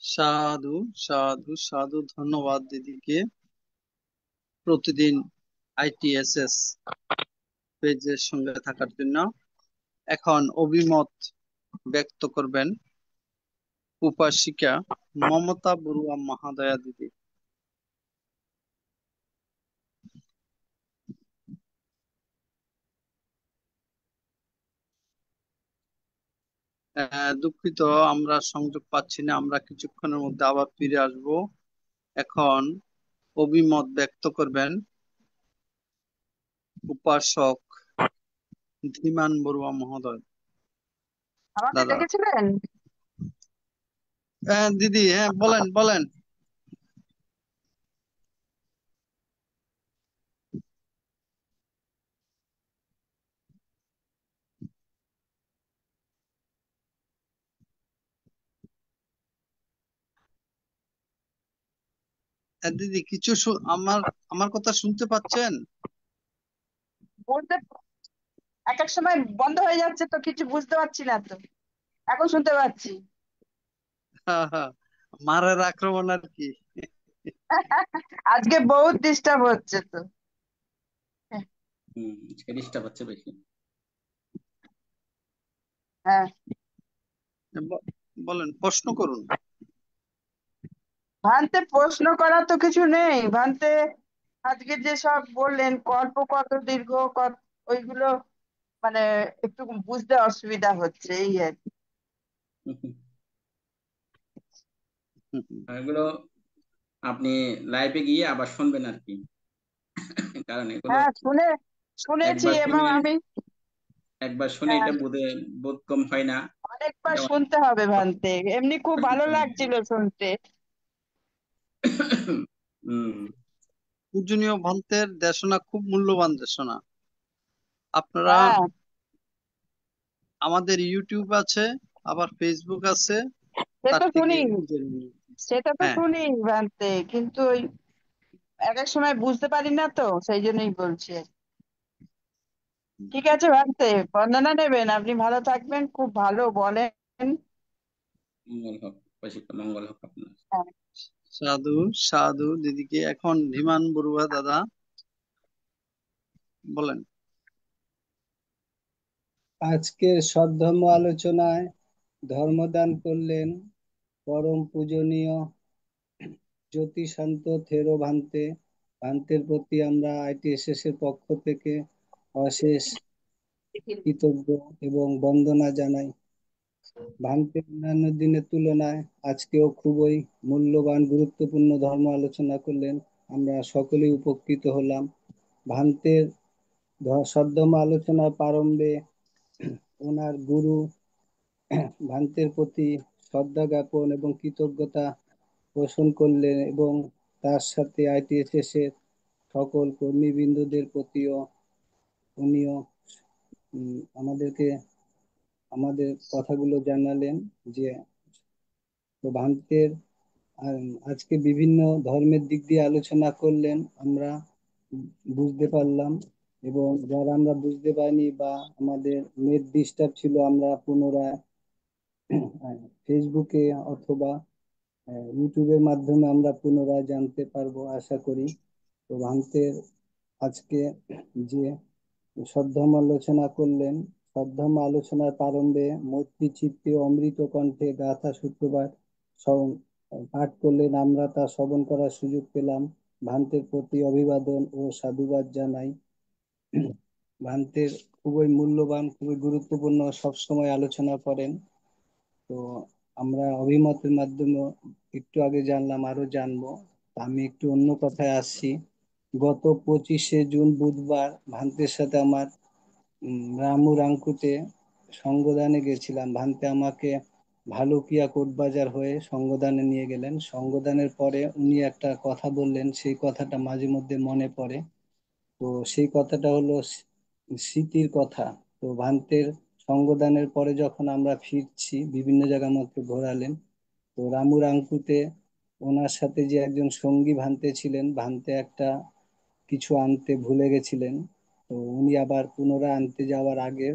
S3: সাধু সাধু সাধু, ধন্যবাদ দিদিকে প্রতিদিন ITSS পেজের সঙ্গে থাকার জন্য। এখন অভিমত ব্যক্ত করবেন উপাসিকা মমতা বড়ুয়া মহাদয়া দিদি। দুঃখিত, আমরা সংযোগ পাচ্ছি না। আমরা কিছুক্ষণের মধ্যে আবার ফিরে আসব। এখন অভিমত ব্যক্ত করবেন উপাসক ধীমান বড়ুয়া মহোদয়।
S2: আমাকে
S3: দাদা,
S2: ডেকেছিলেন?
S3: দিদি, হ্যাঁ বলেন বলেন। দিদি কিছু আমার আমার কথা শুনতে পাচ্ছেন?
S2: বলতে এক এক সময় বন্ধ হয়ে যাচ্ছে তো কিছু বুঝতে পারছি না তো। এখন শুনতে পাচ্ছি।
S3: মারের আক্রমণ আর কি।
S2: আজকে বহুত ডিস্টার্ব হচ্ছে তো।
S7: আজকে ডিস্টার্ব হচ্ছে বেশি।
S2: হ্যাঁ,
S3: বলেন, প্রশ্ন করুন।
S2: ভান্তে প্রশ্ন করা তো কিছু নেই ভান্তে। আজকে যে সব বললেন কল্প কত দীর্ঘ ওইগুলো মানে একটু বুঝতে অসুবিধা হচ্ছে এই আর কি।
S7: এগুলো আপনি লাইভে গিয়ে আবার শুনবেন আর কি, কারণ এগুলো
S2: হ্যাঁ, শুনেছি
S7: একবার
S2: এবং
S7: শুনে
S2: আমি
S7: এটা বোধগম্য হয় না।
S2: অনেকবার
S7: যেমন
S2: শুনতে হবে ভান্তে। এমনি খুব ভালো লাগছিল শুনতে।
S3: পূজনীয় ভান্তের দেশনা খুব মূল্যবান দেশনা। আপনারা,
S2: হ্যাঁ,
S3: আমাদের ইউটিউব আছে, আবার ফেসবুক আছে,
S2: সে
S3: তার
S2: তো
S3: থেকে
S2: শুনি,
S3: বুঝে নিন।
S2: সেটা তো
S3: হ্যাঁ,
S2: শুনি ভান্তে, কিন্তু ওই এক এক সময় বুঝতে পারি না তো সেই জন্যই বলছি। ঠিক আছে ভান্তে, বন্দনা নেবেন। আপনি ভালো থাকবেন, খুব ভালো বলেন।
S7: মঙ্গল হোক, মঙ্গল হোক আপনার।
S2: হ্যাঁ,
S3: সাধু সাধু দিদিকে। এখন ধীমান বড়ুয়া দাদা বলেন।
S9: আজকের সদ্ধর্ম আলোচনায় ধর্মদান করলেন পরম পূজনীয় জ্যোতিষান্ত থেরো ভান্তে। ভান্তের প্রতি আমরা ITSS এর পক্ষ থেকে অশেষ কৃতজ্ঞ এবং বন্দনা জানাই। ভান্তে অন্যান্য দিনের তুলনায় আজকেও খুবই মূল্যবান গুরুত্বপূর্ণ ধর্ম আলোচনা করলেন। আমরা সকলেই উপকৃত হলাম। ভান্তের সদ্ধর্ম আলোচনার প্রারম্ভে ওনার গুরু ভান্তের প্রতি শ্রদ্ধা জ্ঞাপন এবং কৃতজ্ঞতা পোষণ করলেন এবং তার সাথে ITSS এর সকল কর্মীবৃন্দদের প্রতিও উনিও আমাদেরকে আমাদের কথাগুলো জানালেন যে তো ভান্তের আজকে বিভিন্ন ধর্মের দিক দিয়ে আলোচনা করলেন, আমরা বুঝতে পারলাম। এবং যারা আমরা বুঝতে পারিনি বা আমাদের নেট ডিস্টার্ব ছিল, আমরা পুনরায় ফেসবুকে অথবা ইউটিউবের মাধ্যমে আমরা পুনরায় জানতে পারবো আশা করি। তো ভান্তের আজকে যে সদ্ধর্ম আলোচনা করলেন, সদ্ধর্ম আলোচনার প্রারম্ভে মৈত্রী চিত্তে অমৃত কণ্ঠে গাথা শুক্রবার স্মরণ পাঠ করলেন। আমরা তা শ্রবণ করার সুযোগ পেলাম। ভান্তের প্রতি অভিবাদন ও সাধুবাদ জানাই। ভান্তের খুবই মূল্যবান, খুবই গুরুত্বপূর্ণ সবসময় আলোচনা করেন। তো আমরা অভিমতের মাধ্যমে একটু আগে জানলাম, আরো জানবো। আমি একটু অন্য কথায় আসছি। গত 25শে জুন বুধবার ভান্তের সাথে আমার রামু রাঙ্কুতে সঙ্গদানে গেছিলাম। ভান্তে আমাকে ভালুকিয়া কোটবাজার হয়ে সঙ্গদানে নিয়ে গেলেন। সঙ্গদানের পরে উনি একটা কথা বললেন, সেই কথাটা মাঝে মধ্যে মনে পড়ে। তো সেই কথাটা হলো স্মৃতির কথা। তো ভান্তের সঙ্গদানের পরে যখন আমরা ফিরছি, বিভিন্ন জায়গার মধ্যে ঘোরালেন। তো রামু রাঙ্কুতে ওনার সাথে যে একজন সঙ্গী ভান্তে ছিলেন, ভান্তে একটা কিছু আনতে ভুলে গেছিলেন। তো উনি আবার পুনরায় আনতে যাওয়ার আগে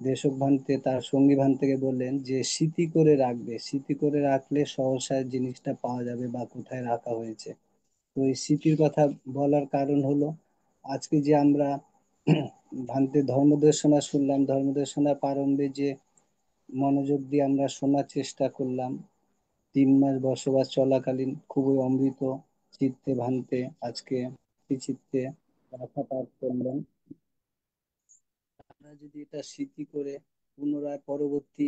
S9: দেশক ভান্তে তার সঙ্গী ভান্তেকে বললেন যে স্মৃতি করে রাখবে, স্মৃতি করে রাখলে সহসা জিনিসটা পাওয়া যাবে বা কোথায় রাখা হয়েছে। তো এই স্মৃতির কথা বলার কারণ হলো আজকে যে আমরা ভান্তে ধর্মদেশনা শুনলাম, ধর্মদেশনার প্রারম্ভে যে মনোযোগ দিয়ে আমরা শোনার চেষ্টা করলাম, 3 মাস বসবাস চলাকালীন খুবই অমৃত চিত্তে ভান্তে আজকে চিত্তে কথা পাঠ করলেন। আমরা যদি এটা স্মৃতি করে পুনরায় পরবর্তী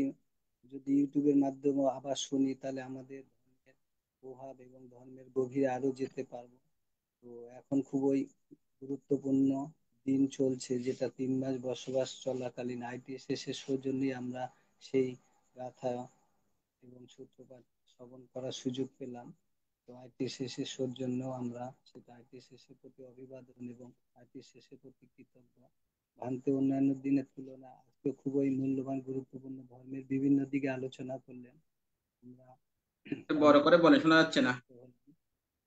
S9: যদি ইউটিউবের মাধ্যমে আবার শুনি, তাহলে আমাদের ধর্মের প্রভাব এবং ধর্মের গভীরে আরো যেতে পারবো। তো এখন খুবই গুরুত্বপূর্ণ দিন চলছে, যেটা 3 মাস বসবাস চলাকালীন আইপিএসের সৌজন্যে আমরা সেই গাথা এবং সূত্রপাত শ্রবণ করার সুযোগ পেলাম। তো আইপিএসের সৌজন্যেও আমরা সেটা আইপিএসের প্রতি অভিবাদন এবং আইপিএসের প্রতি কৃতজ্ঞ। ভান্তে অন্যান্য দিনের তুলনায় আজকে খুবই মূল্যবান গুরুত্বপূর্ণ ধর্মের বিভিন্ন দিকে আলোচনা করলেন। আমরা
S7: বড়
S9: তার
S7: করে বলে শোনা যাচ্ছে না।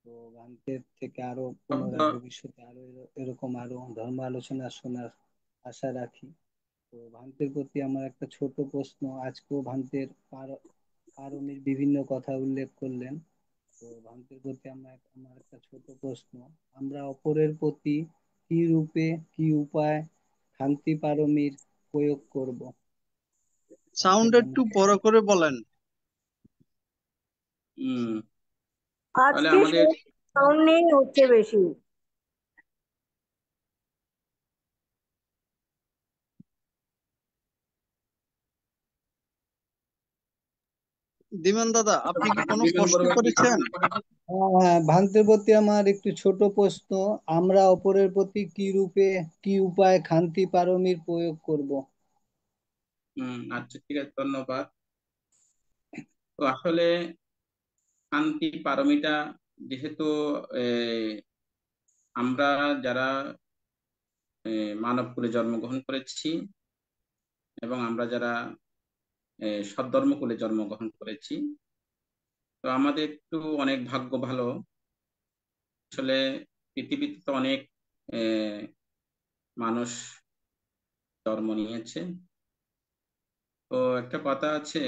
S9: তো ভান্তের থেকে আরো
S7: শব্দ।
S9: পুনরায় ভবিষ্যতে আরো এরকম আরো ধর্ম আলোচনা শোনার আশা রাখি। তো ভান্তের প্রতি আমার একটা ছোট প্রশ্ন, আজকেও ভান্তের পারমির বিভিন্ন কথা উল্লেখ করলেন। তো ভান্তের প্রতি আমার একটা ছোট প্রশ্ন, আমরা অপরের প্রতি কি রূপে কি উপায় শান্তি পারমির প্রয়োগ করব?
S3: সাউন্ড
S9: ভান্তের
S3: একটু
S9: মনে
S3: বড় করে বলেন।
S7: হম তাহলে
S4: আজকে
S7: আমাদের
S4: সাউন্ড নেই হচ্ছে বেশি।
S3: দিমান দাদা, আপনি কি কোনো
S7: বিমান
S3: প্রশ্ন
S7: বড় একটি
S3: করেছেন?
S9: ভান্তের প্রতি আমার একটু ছোট প্রশ্ন, আমরা অপরের প্রতি কি রূপে কি উপায় শান্তি পারমির প্রয়োগ করব?
S7: আচ্ছা, ঠিক আছে, ধন্যবাদ। তো আসলে শান্তি পারমিতা, যেহেতু আমরা যারা মানব কুলে জন্মগ্রহণ করেছি এবং আমরা যারা সদ্ধর্ম কুলে জন্মগ্রহণ করেছি, তো আমাদের একটু অনেক ভাগ্য ভালো। আসলে পৃথিবীতে তো অনেক আহ, মানুষ জন্ম নিয়েছে। তো একটা কথা আছে,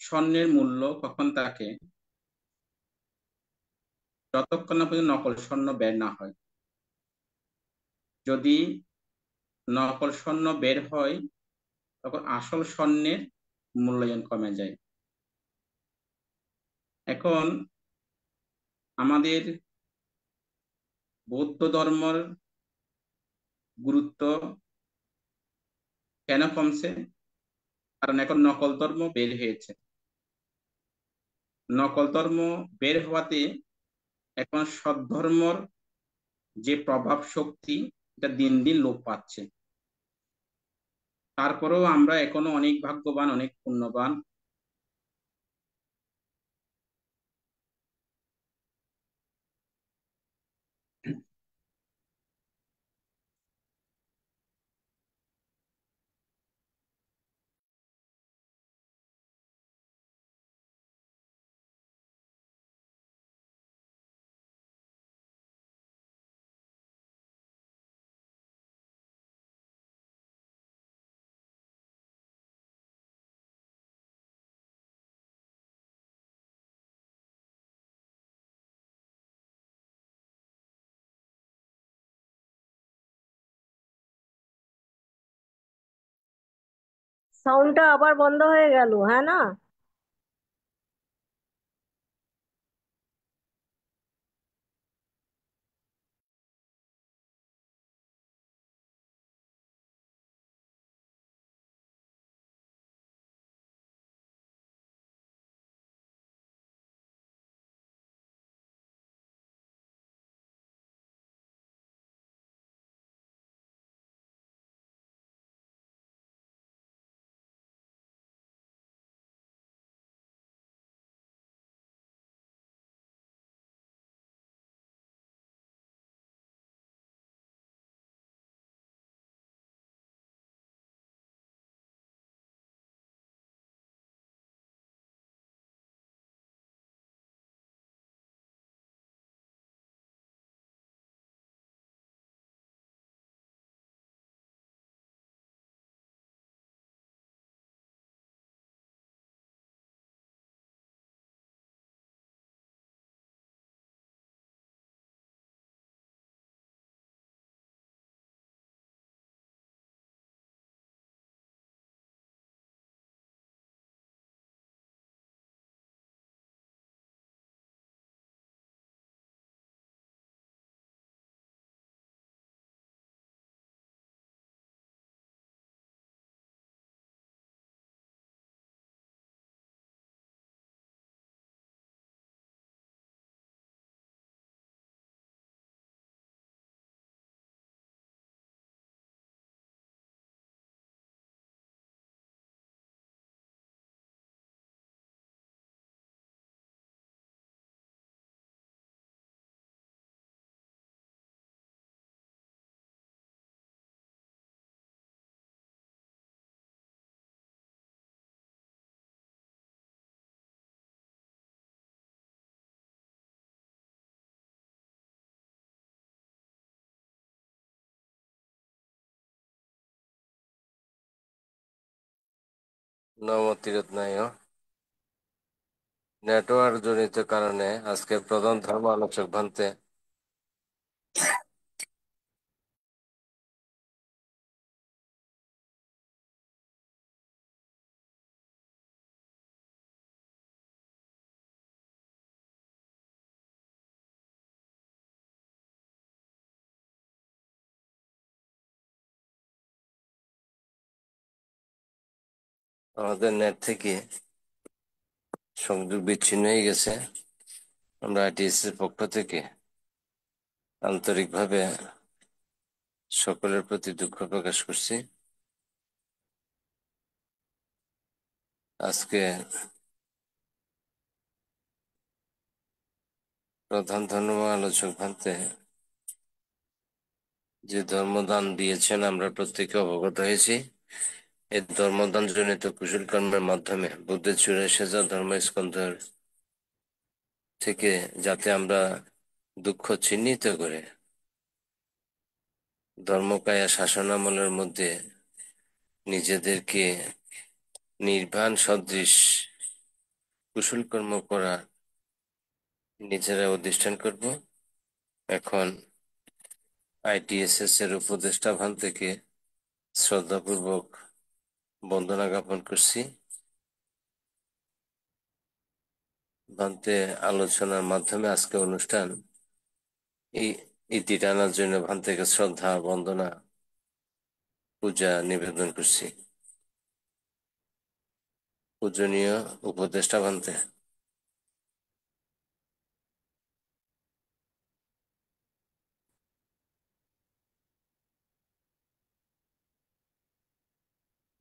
S7: স্বর্ণের মূল্য কখন থাকে, যতক্ষণ না পর্যন্ত নকল স্বর্ণ বের না হয়। যদি নকল স্বর্ণ বের হয়, তখন আসল স্বর্ণের মূল্যায়ন কমে যায়। এখন আমাদের বৌদ্ধ ধর্মের গুরুত্ব কেন কমছে? কারণ এখন নকল ধর্ম বের হয়েছে। নকল ধর্ম বের হওয়াতে এখন সদ্ধর্মর যে প্রভাব শক্তি, এটা দিন দিন লোপ পাচ্ছে। তারপরেও আমরা এখনো অনেক ভাগ্যবান, অনেক পুণ্যবান।
S4: সাউন্ডটা আবার বন্ধ হয়ে গেল, হ্যাঁ না?
S10: নমতিরত্নায় নেটওয়ার্ক জনিত কারণে আজকের প্রধান ধর্ম আলোচক ভান্তে আমাদের নেট থেকে সংযোগ বিচ্ছিন্ন হয়ে গেছে। আমরা আইটিএস এর পক্ষ থেকে আন্তরিকভাবে সকলের প্রতি দুঃখ প্রকাশ করছি। আজকে প্রধান ধর্ম আলোচক ভান্তে যে ধর্মদান দিয়েছেন আমরা প্রত্যেকে অবগত হয়েছি। এই ধর্মদান জনিত কুশল কর্মের মাধ্যমে বুদ্ধের 84,000 ধর্মস্কন্ধের থেকে যাতে আমরা দুঃখ চিহ্নিত করে ধর্মকায়া শাসনামলের মধ্যে নিজেদেরকে নির্বাণ সদৃশ কুশল কর্ম করা নিজেরা অধিষ্ঠান করব। এখন আইটিএসএস এর উপদেষ্টা ভান থেকে শ্রদ্ধাপূর্বক বন্দনা জ্ঞাপন করছি। ভান্তে আলোচনার মাধ্যমে আজকে অনুষ্ঠান ইতি টানার জন্য ভান থেকে শ্রদ্ধা বন্দনা পূজা নিবেদন করছি। পূজনীয় উপদেষ্টা ভান্তে।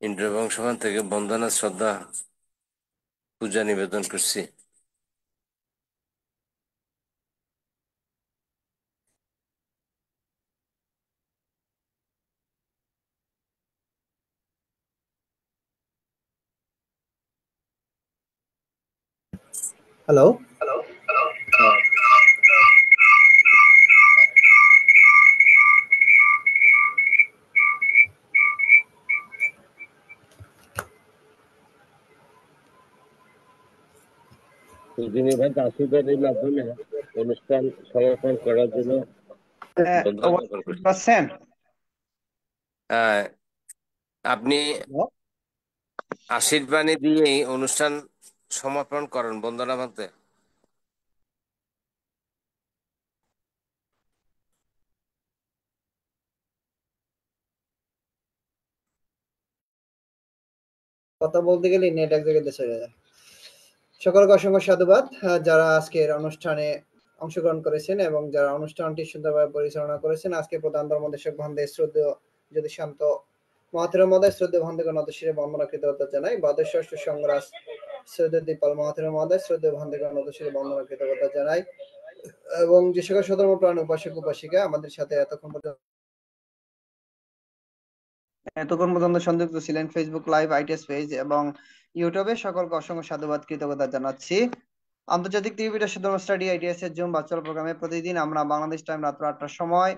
S10: ইন্দ্রবংশ ভান থেকে বন্দনা শ্রদ্ধা পূজা নিবেদন করছি।
S1: হ্যালো।
S10: আশীর্বাদের মাধ্যমে অনুষ্ঠান সমাপন করার জন্য
S1: পাচ্ছেন?
S10: আপনি আশীর্বাণী দিয়েই অনুষ্ঠান সমাপন করেন বন্দনা ভান্তে।
S1: কথা বলতে গেলে নেট এক জায়গায় চলে যায়। সকলকে অসংখ্য সাধুবাদ যারা আজকের অনুষ্ঠানে অংশগ্রহণ করেছেন এবং যারা অনুষ্ঠানটি সুন্দরভাবে পরিচালনা করেছেন। আজকে প্রধান ধর্মদেশক ভান্তে শ্রদ্ধেয় জ্যোতিষান্ত মহাথের মহোদয়, শ্রদ্ধেয় ভান্তেগণ নতশিরে বন্দনা কৃতজ্ঞতা জানাই। বাদের ষষ্ঠ সংগ্রাস শ্রদ্ধেয় দীপাল মহাথের মহোদয়, শ্রদ্ধেয় ভান্তেগণ নতশিরে বন্দনা কৃতজ্ঞতা জানাই। এবং যে সকল সধর্ম প্রাণ উপাসক উপাসিকা আমাদের সাথে এতক্ষণ পর্যন্ত সংযুক্ত ছিলেন ফেসবুক লাইভ, আইটিএস পেজ এবং ইউটিউবে, সকলকে অসংখ্য সাধুবাদ কৃতজ্ঞতা জানাচ্ছি। আন্তর্জাতিক টিভি ধর্ম স্টাডি আইটিএস এর জুম ভার্চুয়াল প্রোগ্রামে প্রতিদিন আমরা বাংলাদেশ টাইম রাত্র 8টার সময়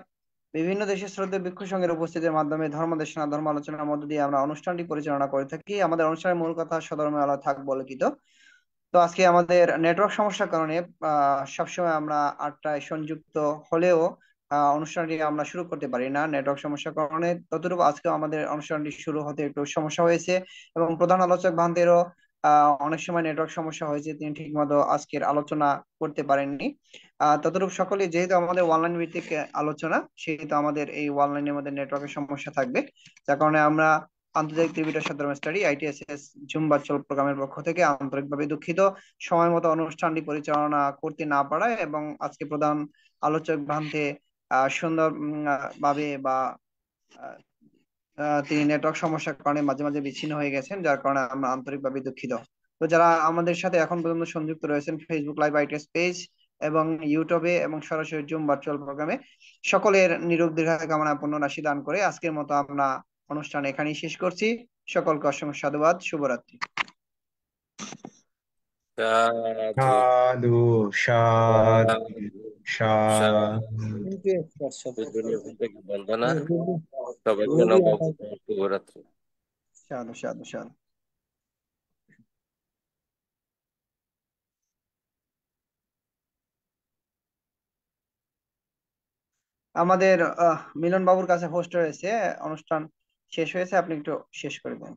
S1: বিভিন্ন দেশের শ্রদ্ধেয় ভিক্ষু সংঘের উপস্থিতির মাধ্যমে ধর্ম দেশনা ধর্ম আলোচনার মধ্য দিয়ে আমরা অনুষ্ঠানটি পরিচালনা করে থাকি। আমাদের অনুষ্ঠানের মূল কথা সধর্মে আলো থাক বলিত। তো আজকে আমাদের নেটওয়ার্ক সমস্যার কারণে সবসময় আমরা 8টায় সংযুক্ত হলেও অনুষ্ঠানটি আমরা শুরু করতে পারি না নেটওয়ার্ক সমস্যার কারণে। ততটুকু আজকে আমাদের অনুষ্ঠানটি শুরু হতে একটু সমস্যা হয়েছে এবং প্রধান আলোচক ভান্তেরও অনেক সময় নেটওয়ার্ক সমস্যা হয়েছে, তিনি ঠিকমতো আজকের আলোচনা করতে পারেননি। ততটুকু সকলেই, যেহেতু আমাদের অনলাইন ভিত্তিক আলোচনা, সেহেতু আমাদের এই অনলাইনের মধ্যে নেটওয়ার্কের সমস্যা থাকবে, যার কারণে আমরা আন্তর্জাতিক ত্রিপিটক ধর্ম স্টাডি আইটিএসএস জুম ভার্চুয়াল প্রোগ্রামের পক্ষ থেকে আন্তরিকভাবে দুঃখিত সময় মতো অনুষ্ঠানটি পরিচালনা করতে না পারায় এবং আজকে প্রধান আলোচক ভান্তে সুন্দর ভাবে বা তিনি নেটওয়ার্ক সমস্যার কারণে মাঝে মাঝে বিচ্ছিন্ন হয়ে গেছেন, যার কারণে আমরা আন্তরিকভাবে দুঃখিত। তো যারা আমাদের সাথে এখন পর্যন্ত সংযুক্ত রয়েছেন ফেসবুক লাইভ আইটিএস পেজ এবং ইউটিউবে এবং সরাসরি জুম ভার্চুয়াল প্রোগ্রামে, সকলের নিরোগ দীর্ঘায়ু কামনা পূর্ণ রাশি দান করে আজকের মতো আমরা অনুষ্ঠান এখানেই শেষ করছি। সকলকে অসংখ্য সাধুবাদ, শুভরাত্রি।
S8: সাধু সাধু
S10: বন্দনা সবার জন্য শুভরাত্রি।
S1: সাধু সাধু সাধু। আমাদের মিলন বাবুর কাছে হোস্ট রয়েছে, অনুষ্ঠান শেষ হয়েছে, আপনি একটু শেষ করে দেন।